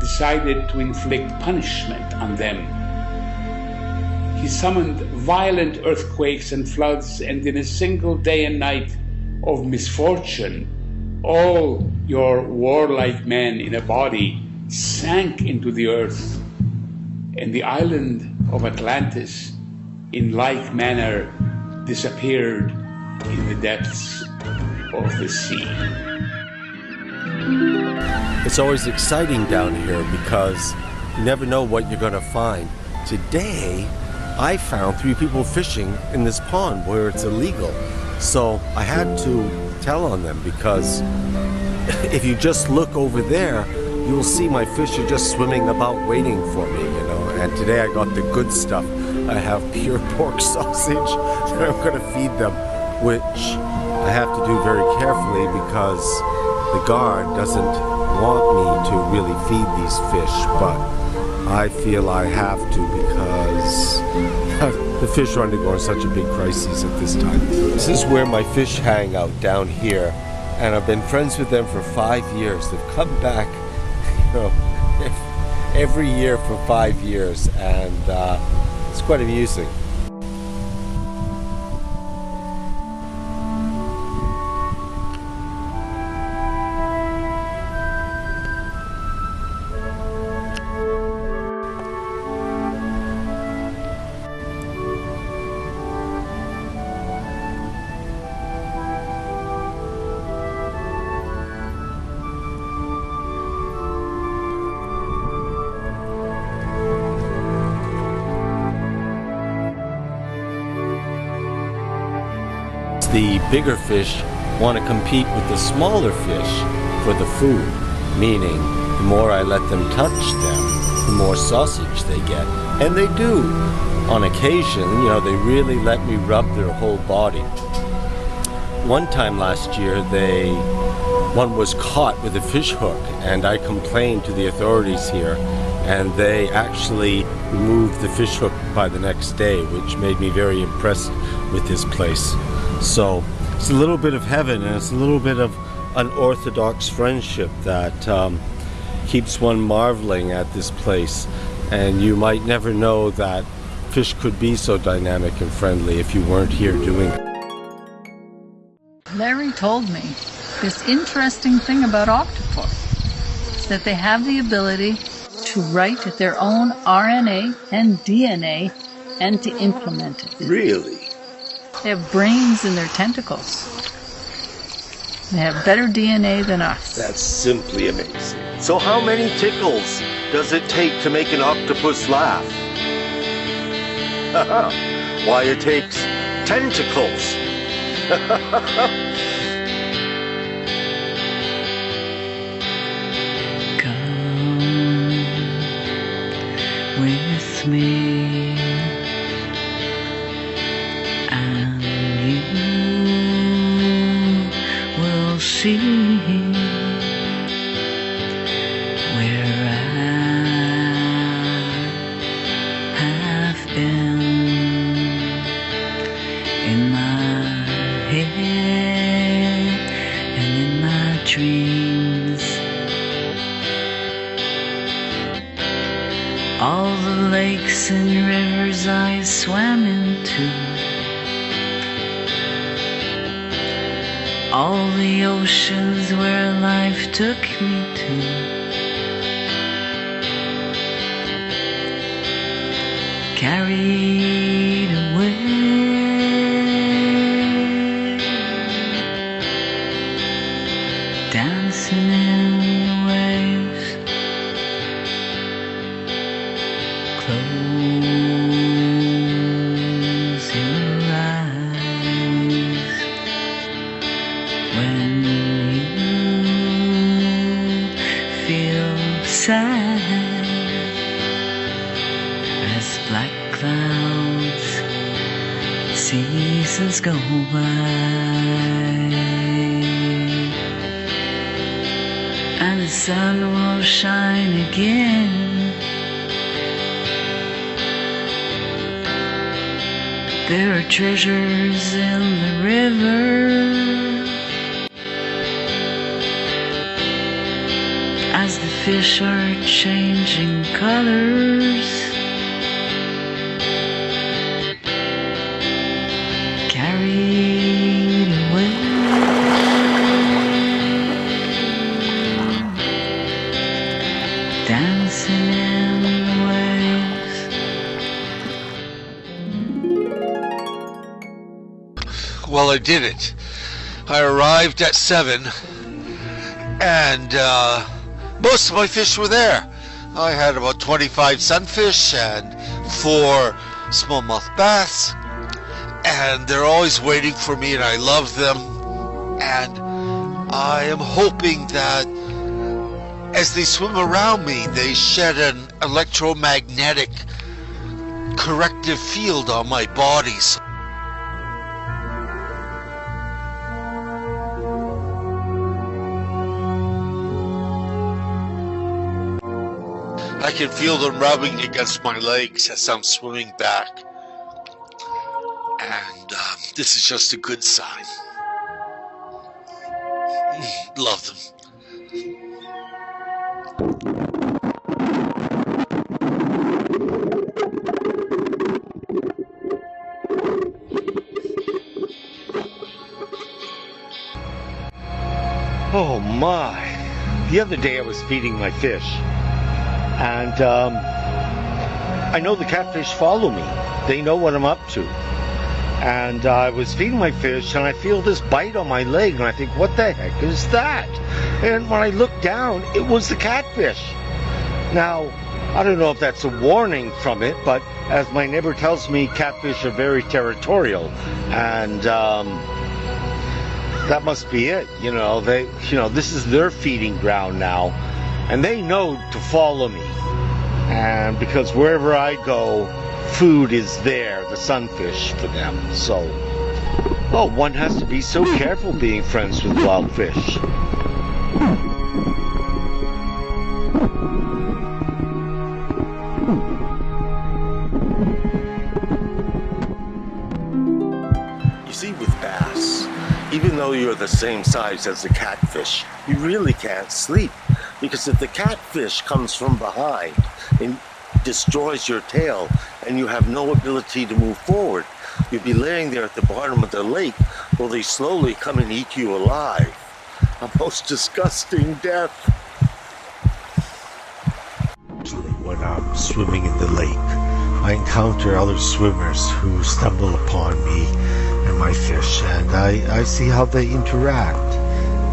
Speaker 10: decided to inflict punishment on them. He summoned violent earthquakes and floods, and in a single day and night of misfortune, all your warlike men in a body sank into the earth, and the island of Atlantis in like manner disappeared in the depths of the sea.
Speaker 11: It's always exciting down here because you never know what you're going to find. Today, I found 3 people fishing in this pond where it's illegal. So I had to tell on them, because if you just look over there, you will see my fish are just swimming about waiting for me, you know. And today I got the good stuff. I have pure pork sausage that I'm going to feed them, which I have to do very carefully because the guard doesn't want me to really feed these fish, but I feel I have to because the fish are undergoing such a big crisis at this time. This is where my fish hang out, down here, and I've been friends with them for 5 years. They've come back, you know, every year for 5 years, and it's quite amusing. the bigger fish want to compete with the smaller fish for the food, meaning the more I let them touch them, the more sausage they get. And they do. On occasion, they really let me rub their whole body. One time last year, one was caught with a fish hook, and I complained to the authorities here, and they actually removed the fish hook by the next day, which made me very impressed with this place. So it's a little bit of heaven, and it's a little bit of unorthodox friendship that keeps one marveling at this place. And you might never know that fish could be so dynamic and friendly if you weren't here doing it.
Speaker 3: Larry told me this interesting thing about octopus is that they have the ability to write their own RNA and DNA and to implement it.
Speaker 1: Really?
Speaker 3: They have brains in their tentacles. They have better DNA than us.
Speaker 1: That's simply amazing. So how many tickles does it take to make an octopus laugh? Why, it takes tentacles.
Speaker 4: With me, and you will see where I have been in my head and in my dreams. All the lakes and rivers I swam into, all the oceans where life took me to, carried away, dancing in the waves. Close your eyes when you feel sad as black clouds, seasons go by, and the sun will shine again. There are treasures in the river, as the fish are changing colors, carried away, dancing in the waves.
Speaker 12: Well, I did it. I arrived at 7, and most of my fish were there. I had about 25 sunfish and 4 smallmouth bass, and they're always waiting for me, and I love them. And I am hoping that as they swim around me, they shed an electromagnetic corrective field on my body. I can feel them rubbing against my legs as I'm swimming back. And this is just a good sign. Love them.
Speaker 1: Oh my. The other day I was feeding my fish. And I know the catfish follow me. They know what I'm up to. And I was feeding my fish, and I feel this bite on my leg, and I think, what the heck is that? And when I looked down, it was the catfish. Now, I don't know if that's a warning from it, but as my neighbor tells me, catfish are very territorial. And
Speaker 6: that must be it. This is their feeding ground now, and they know to follow me. And because wherever I go, food is there, the sunfish for them. So, one has to be so careful being friends with wild fish.
Speaker 1: You see, with bass, even though you're the same size as the catfish, you really can't sleep. Because if the catfish comes from behind and destroys your tail and you have no ability to move forward, you'll be laying there at the bottom of the lake while they slowly come and eat you alive. A most disgusting death.
Speaker 11: When I'm swimming in the lake, I encounter other swimmers who stumble upon me and my fish, and I see how they interact.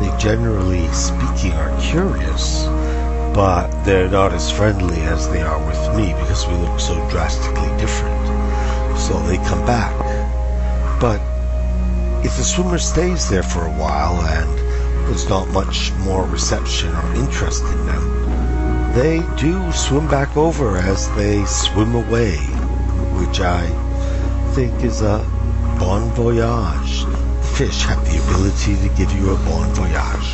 Speaker 11: They, generally speaking, are curious, but they're not as friendly as they are with me because we look so drastically different. So they come back. But if the swimmer stays there for a while and there's not much more reception or interest in them, they do swim back over as they swim away, which I think is a bon voyage. Fish have the ability to give you a bon voyage.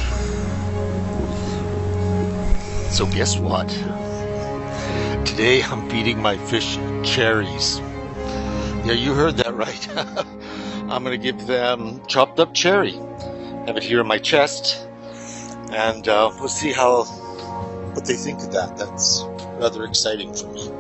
Speaker 12: So guess what? Today I'm feeding my fish cherries. Yeah, you heard that right. I'm going to give them chopped up cherry. Have it here in my chest. And we'll see what they think of that. That's rather exciting for me.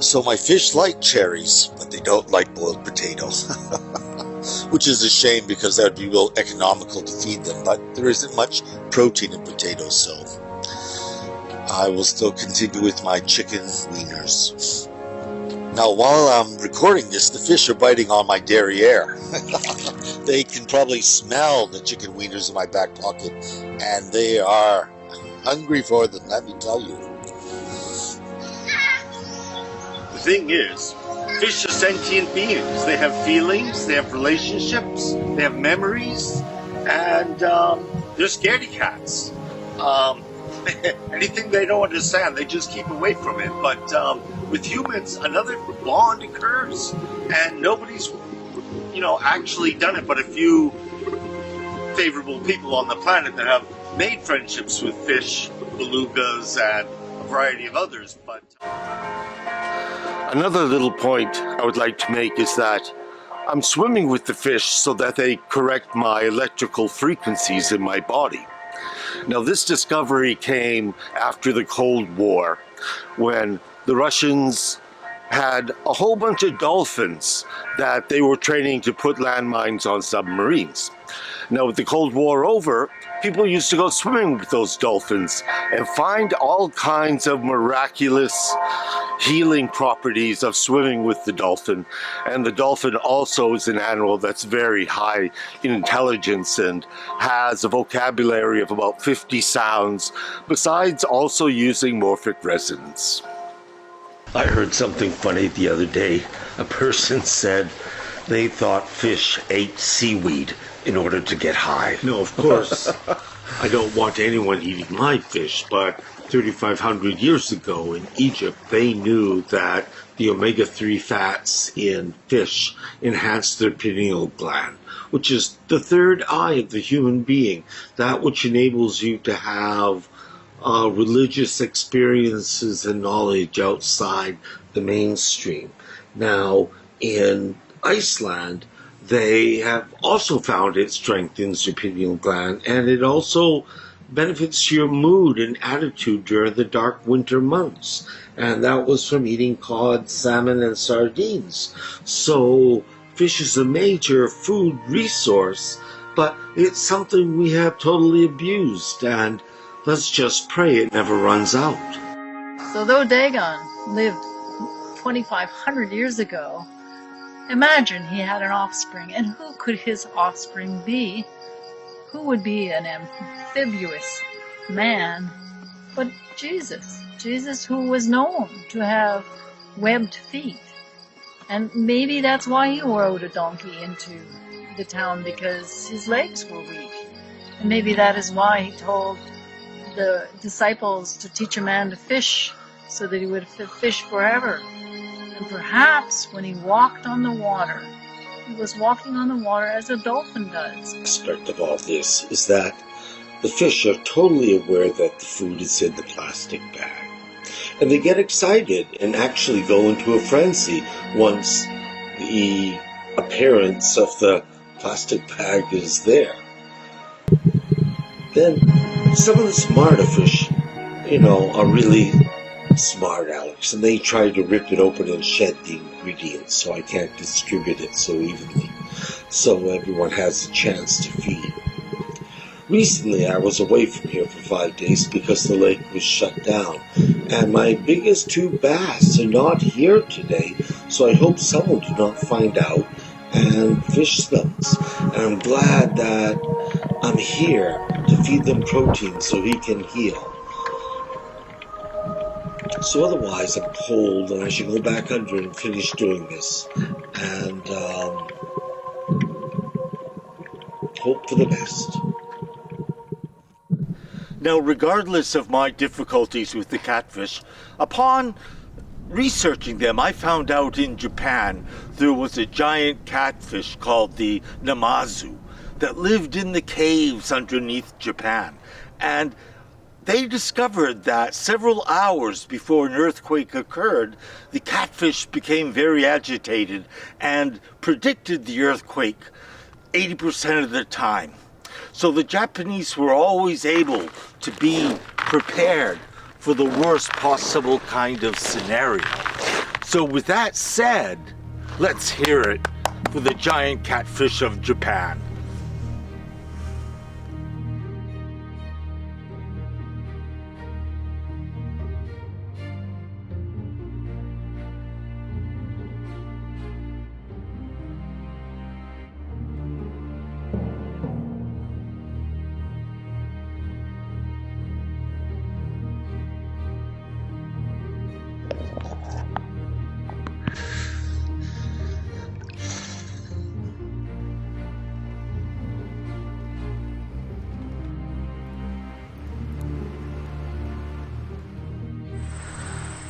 Speaker 12: So my fish like cherries, but they don't like boiled potatoes. Which is a shame because that would be real economical to feed them, but there isn't much protein in potatoes, so I will still continue with my chicken wieners. Now, while I'm recording this, the fish are biting on my derriere. They can probably smell the chicken wieners in my back pocket, and they are hungry for them, let me tell you.
Speaker 1: The thing is, fish are sentient beings. They have feelings, they have relationships, they have memories, and they're scaredy cats. Anything they don't understand, they just keep away from it. But with humans, another bond occurs, and nobody's, actually done it but a few favorable people on the planet that have made friendships with fish, belugas, and a variety of others. But another little point I would like to make is that I'm swimming with the fish so that they correct my electrical frequencies in my body. Now, this discovery came after the Cold War, when the Russians had a whole bunch of dolphins that they were training to put landmines on submarines. Now, with the Cold War over, people used to go swimming with those dolphins and find all kinds of miraculous healing properties of swimming with the dolphin. And the dolphin also is an animal that's very high in intelligence and has a vocabulary of about 50 sounds, besides also using morphic resonance.
Speaker 7: I heard something funny the other day. A person said they thought fish ate seaweed in order to get high.
Speaker 1: No, of course, I don't want anyone eating my fish, but 3,500 years ago in Egypt, they knew that the omega-3 fats in fish enhanced their pineal gland, which is the third eye of the human being, that which enables you to have religious experiences and knowledge outside the mainstream. Now, in Iceland, they have also found it strengthens your pineal gland, and it also benefits your mood and attitude during the dark winter months. And that was from eating cod, salmon, and sardines. So fish is a major food resource, but it's something we have totally abused, and let's just pray it never runs out.
Speaker 3: So though Dagon lived 2,500 years ago, Imagine he had an offspring, and who could his offspring be? Who would be an amphibious man but Jesus? Jesus, who was known to have webbed feet. And maybe that's why he rode a donkey into the town, because his legs were weak. And maybe that is why he told the disciples to teach a man to fish, so that he would fish forever. And perhaps when he walked on the water, he was walking on the water as a dolphin does.
Speaker 7: Aspect of all this is that the fish are totally aware that the food is in the plastic bag. And they get excited and actually go into a frenzy once the appearance of the plastic bag is there. Then some of the smarter fish, are really smart, Alex, and they try to rip it open and shed the ingredients so I can't distribute it so evenly, so everyone has a chance to feed. Recently, I was away from here for 5 days because the lake was shut down, and my biggest 2 bass are not here today, so I hope someone did not find out and fish those. And I'm glad that I'm here to feed them protein so he can heal. So otherwise, I'm cold, and I should go back under and finish doing this, and hope for the best.
Speaker 1: Now, regardless of my difficulties with the catfish, upon researching them, I found out in Japan there was a giant catfish called the namazu that lived in the caves underneath Japan. And they discovered that several hours before an earthquake occurred, the catfish became very agitated and predicted the earthquake 80% of the time. So the Japanese were always able to be prepared for the worst possible kind of scenario. So with that said, let's hear it for the giant catfish of Japan.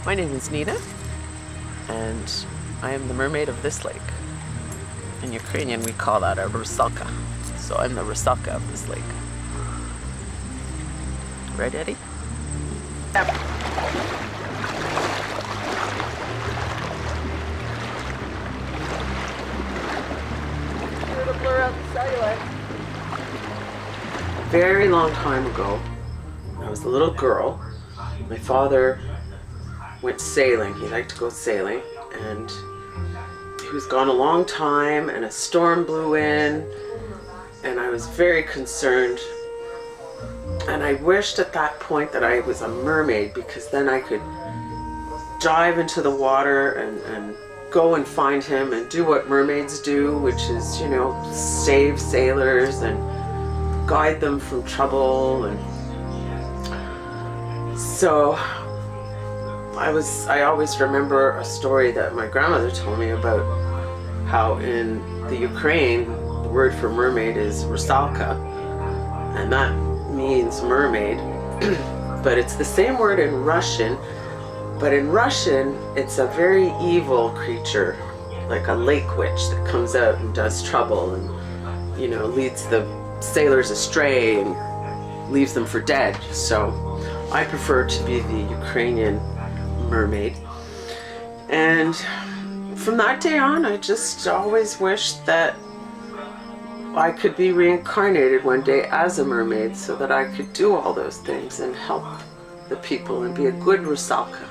Speaker 13: My name is Nina, and I am the mermaid of this lake. In Ukrainian, we call that a rusalka. So I'm the rusalka of this lake. Right, Eddie? Yep. Blur out the cellulite. A very long time ago, when I was a little girl, my father went sailing. He liked to go sailing, and he was gone a long time, and a storm blew in, and I was very concerned, and I wished at that point that I was a mermaid, because then I could dive into the water and go and find him and do what mermaids do, which is, save sailors and guide them from trouble. And so I always remember a story that my grandmother told me about how in the Ukraine, the word for mermaid is rusalka, and that means mermaid, but it's the same word in Russian, but in Russian, it's a very evil creature, like a lake witch that comes out and does trouble and, leads the sailors astray and leaves them for dead. So I prefer to be the Ukrainian mermaid. And from that day on, I just always wished that I could be reincarnated one day as a mermaid so that I could do all those things and help the people and be a good rusalka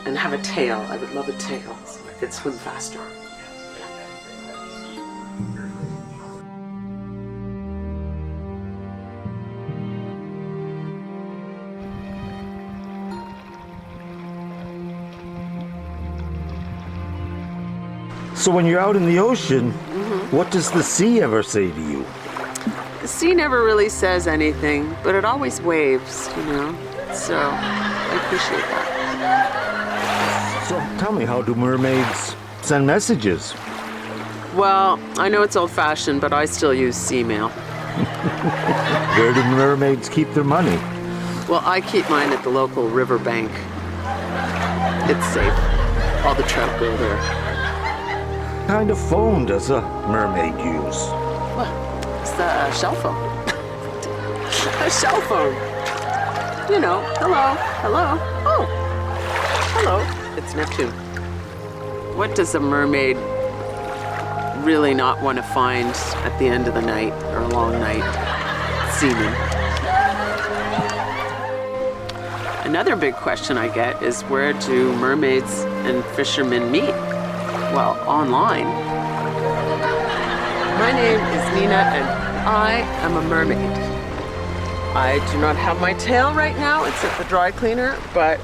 Speaker 13: and have a tail. I would love a tail so I could swim faster.
Speaker 6: So when you're out in the ocean, what does the sea ever say to you?
Speaker 13: The sea never really says anything, but it always waves, you know. So I appreciate that.
Speaker 6: So tell me, how do mermaids send messages?
Speaker 13: Well, I know it's old-fashioned, but I still use sea mail.
Speaker 6: Where do mermaids keep their money?
Speaker 13: Well, I keep mine at the local riverbank. It's safe. All the trout go there.
Speaker 6: What kind of phone does a mermaid use?
Speaker 13: Well, it's the shell phone. A shell phone. You know, hello, hello, oh, hello. It's Neptune. What does a mermaid really not want to find at the end of the night or a long night? Semen. Another big question I get is, where do mermaids and fishermen meet? Well, online. My name is Nina and I am a mermaid. I do not have my tail right now, it's at the dry cleaner, but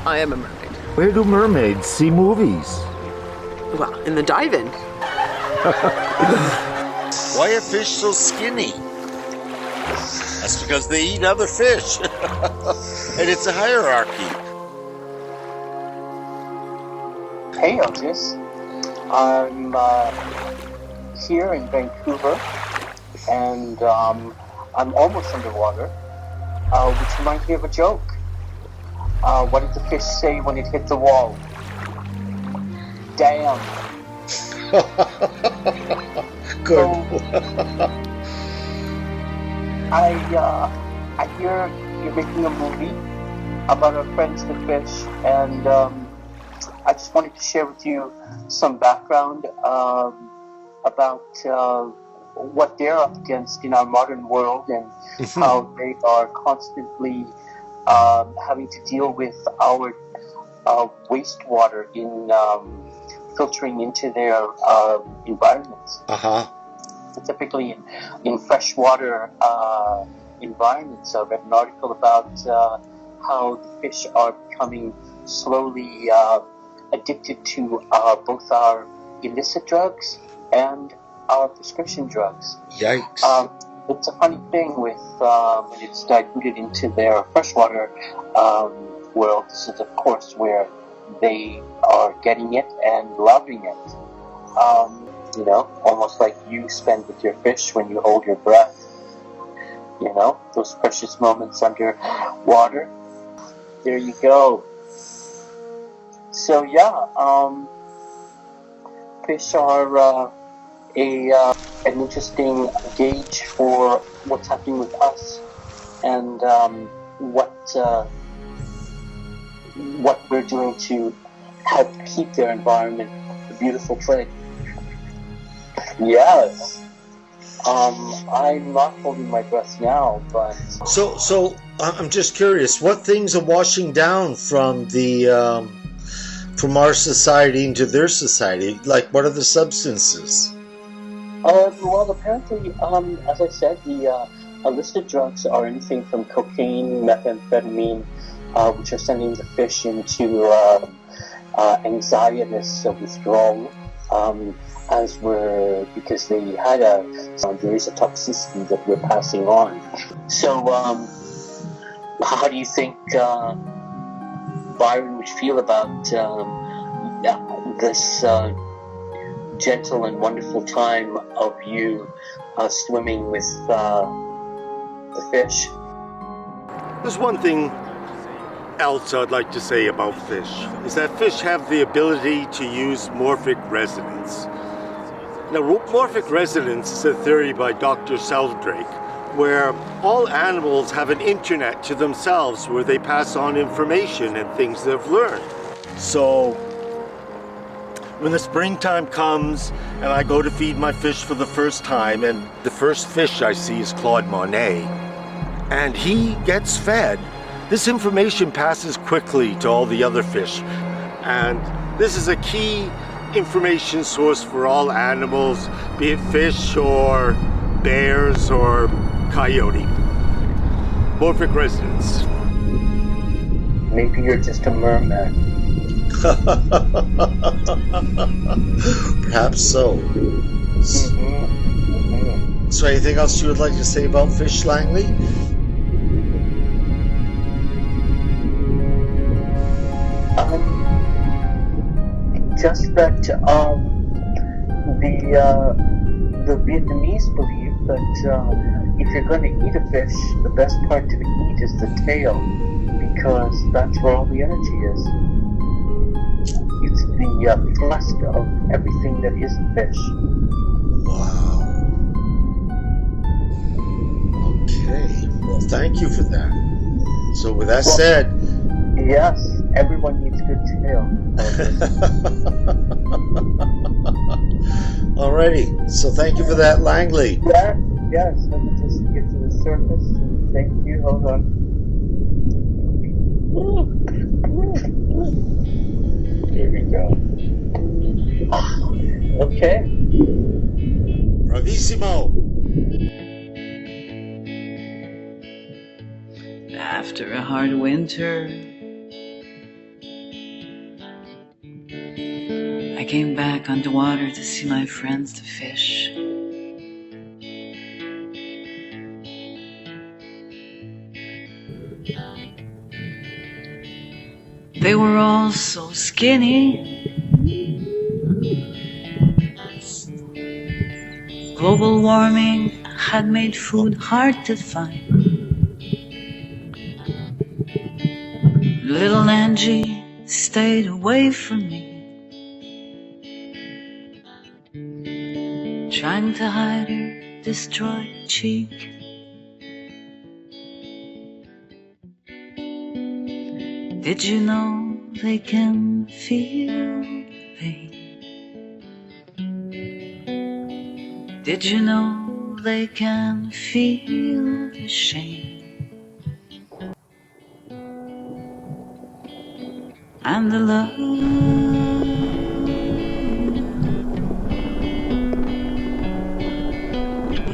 Speaker 13: I am a mermaid.
Speaker 6: Where do mermaids see movies?
Speaker 13: Well, in the dive-in.
Speaker 1: Why are fish so skinny? That's because they eat other fish. And it's a hierarchy.
Speaker 14: Hey, Otis. I'm here in Vancouver, and I'm almost underwater. Would you mind hearing a joke? What did the fish say when it hit the wall? Damn.
Speaker 6: Good.
Speaker 14: I hear you're making a movie about our friends the fish, and I just wanted to share with you some background about what they're up against in our modern world, and how they are constantly having to deal with our wastewater in filtering into their environments. Typically in freshwater environments. I read an article about how the fish are becoming slowly addicted to both our illicit drugs and our prescription drugs.
Speaker 1: Yikes.
Speaker 14: It's a funny thing with when it's diluted into their freshwater world. This is, of course, where they are getting it and loving it. You know, almost like you spend with your fish when you hold your breath. You know, those precious moments under water. There you go. So yeah, fish are an interesting gauge for what's happening with us, and what we're doing to help keep their environment a beautiful place. Yes. I'm not holding my breath now, but
Speaker 6: So I'm just curious, what things are washing down from from our society into their society? Like, what are the substances?
Speaker 14: Well, apparently, as I said, the illicit drugs are anything from cocaine, methamphetamine, which are sending the fish into anxietous withdrawal, because they had there is a toxicity that we're passing on. So, how do you think Byron would feel about this gentle and wonderful time of you swimming with the fish?
Speaker 1: There's one thing else I'd like to say about fish, is that fish have the ability to use morphic resonance. Now, morphic resonance is a theory by Dr. Sheldrake, where all animals have an internet to themselves where they pass on information and things they've learned. So, when the springtime comes and I go to feed my fish for the first time, and the first fish I see is Claude Monet, and he gets fed, this information passes quickly to all the other fish. And this is a key information source for all animals, be it fish or bears or coyote. Morphic resonance.
Speaker 14: Maybe you're just a merman.
Speaker 5: Perhaps so. So anything else you would like to say about fish, Langley?
Speaker 14: Just that the Vietnamese believe that if you're going to eat a fish, the best part to eat is the tail, because that's where all the energy is. It's the thrust of everything that is fish.
Speaker 5: Wow. Okay. Well, thank you for that. So with that said...
Speaker 14: Yes, everyone needs good tail.
Speaker 5: Alrighty. So thank you for that, Langley.
Speaker 14: Yeah, yes. Let me just get to the surface and thank you. Hold on. Here we go. Okay.
Speaker 5: Bravissimo.
Speaker 4: After a hard winter, I came back on the water to see my friends, the fish. They were all so skinny. Global warming had made food hard to find. Little Angie stayed away from me, trying to hide her destroyed cheek. Did you know they can feel pain? Did you know they can feel the shame? And the love.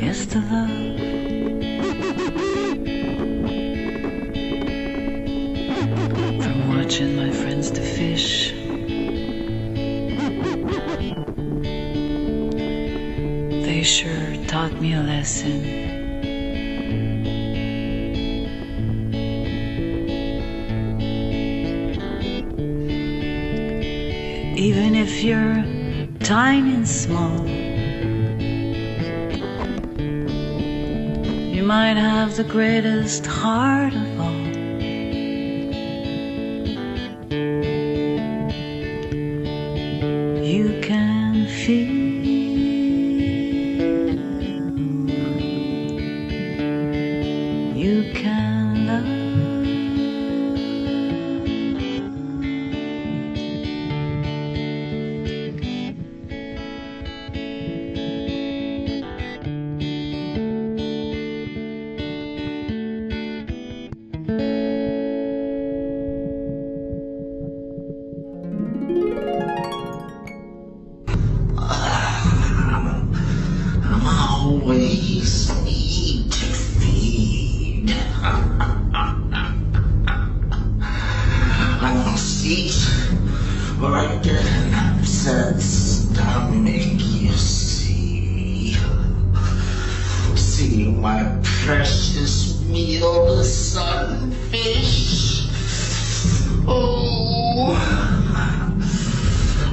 Speaker 4: Yes, the love. From watching my friends to fish, they sure taught me a lesson. Even if you're tiny and small, you might have the greatest heart of all. You can feel, you can love.
Speaker 7: Always need to feed. I must eat, or I get an upset stomach, you see. See my precious meal, the sunfish. Oh,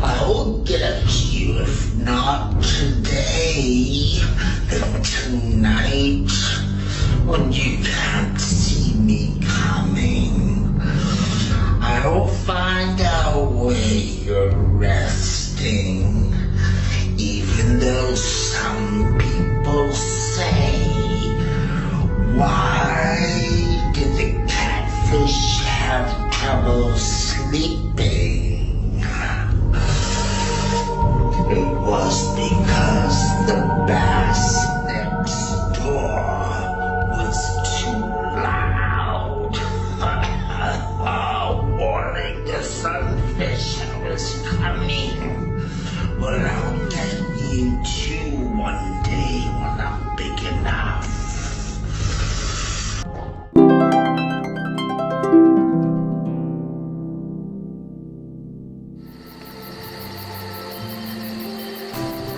Speaker 7: I'll get you if not today, then tonight, when you can't see me coming. I'll find out where you're resting, even though some people say, why did the catfish have trouble sleeping? It was because the bass next door was too loud. Warning the sunfish I was coming. Well, I'll get you too one day when I'm big enough.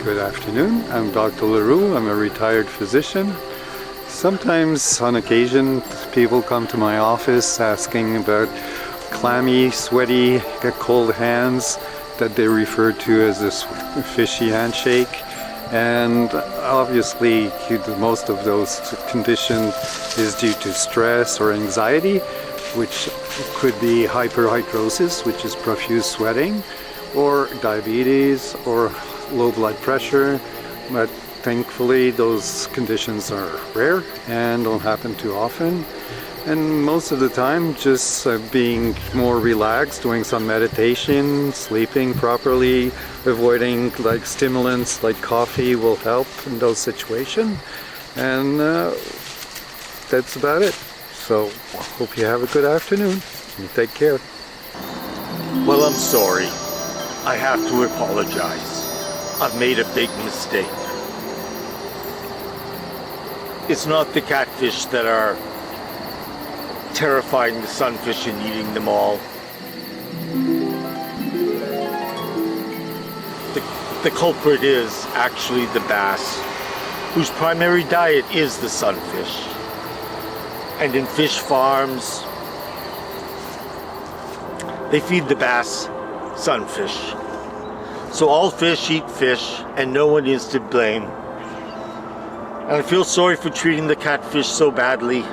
Speaker 15: Good afternoon. I'm Dr. LaRue. I'm a retired physician. Sometimes, on occasion, people come to my office asking about clammy, sweaty, cold hands that they refer to as this fishy handshake. And obviously, most of those conditions is due to stress or anxiety, which could be hyperhidrosis, which is profuse sweating, or diabetes, or low blood pressure. But thankfully, those conditions are rare and don't happen too often. And most of the time, just being more relaxed, doing some meditation, sleeping properly, avoiding like stimulants like coffee will help in those situations. And that's about it. So hope you have a good afternoon and take care.
Speaker 1: Well, I'm sorry. I have to apologize. I've made a big mistake. It's not the catfish that are terrifying the sunfish and eating them all. The culprit is actually the bass, whose primary diet is the sunfish. And in fish farms, they feed the bass sunfish. So all fish eat fish, and no one is to blame. And I feel sorry for treating the catfish so badly,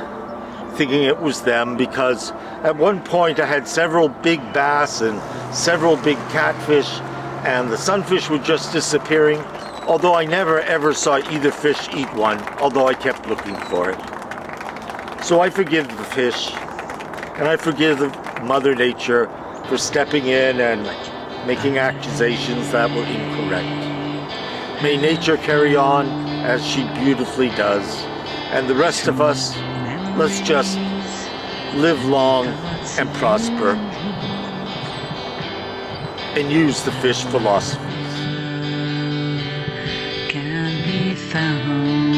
Speaker 1: thinking it was them, because at one point I had several big bass and several big catfish, and the sunfish were just disappearing, although I never ever saw either fish eat one, although I kept looking for it. So I forgive the fish, and I forgive Mother Nature for stepping in and making accusations that were incorrect. May nature carry on as she beautifully does, and the rest of us, let's just live long and prosper and use the fish philosophies.
Speaker 4: Can be found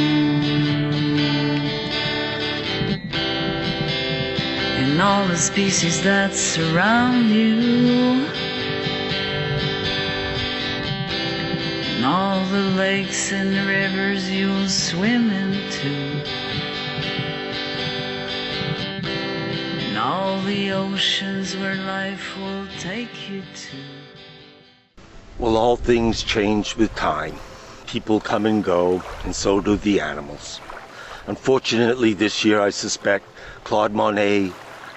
Speaker 4: in all the species that surround you, in all the lakes and rivers you'll swim into, all the oceans where life will take you to.
Speaker 1: Well, all things change with time. People come and go, and so do the animals. Unfortunately, this year I suspect Claude Monet,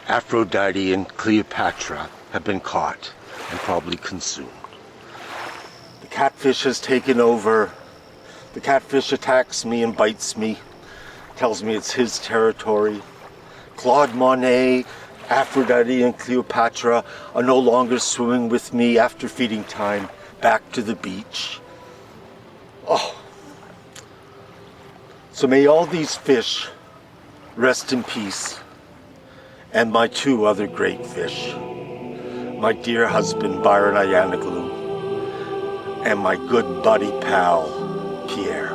Speaker 1: Aphrodite, and Cleopatra have been caught and probably consumed. The catfish has taken over. The catfish attacks me and bites me, tells me it's his territory. Claude Monet, Aphrodite, and Cleopatra are no longer swimming with me after feeding time back to the beach. Oh. So may all these fish rest in peace, and my two other great fish, my dear husband Byron Ayanoglu, and my good buddy pal Pierre.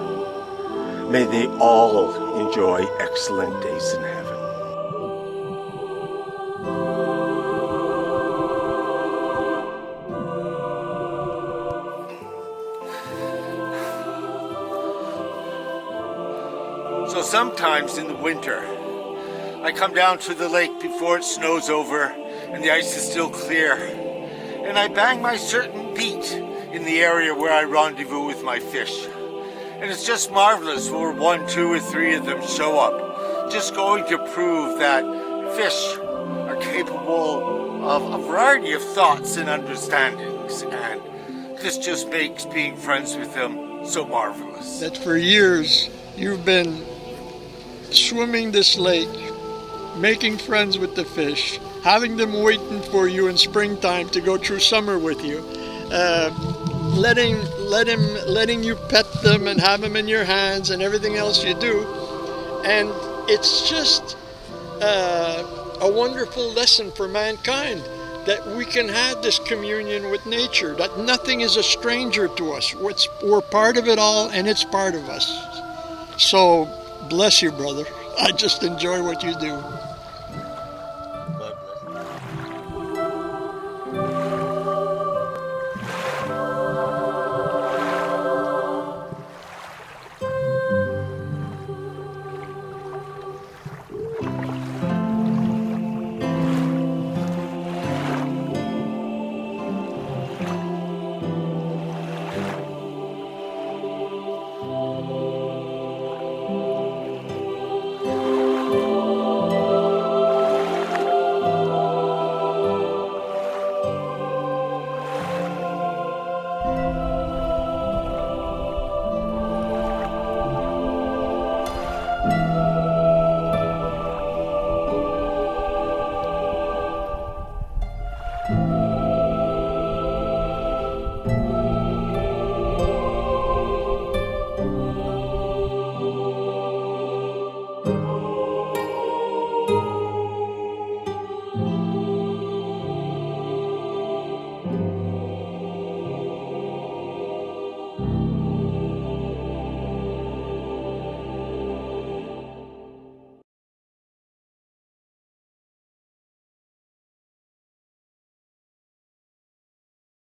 Speaker 1: May they all enjoy excellent days in heaven. So sometimes in the winter, I come down to the lake before it snows over and the ice is still clear, and I bang my certain beat in the area where I rendezvous with my fish. And it's just marvelous where 1, 2, or 3 of them show up, just going to prove that fish are capable of a variety of thoughts and understandings, and this just makes being friends with them so marvelous.
Speaker 16: That for years you've been swimming this lake, making friends with the fish, having them waiting for you in springtime to go through summer with you, letting you pet them and have them in your hands and everything else you do. And it's just a wonderful lesson for mankind that we can have this communion with nature, that nothing is a stranger to us. We're part of it all, and it's part of us. So bless you, brother. I just enjoy what you do.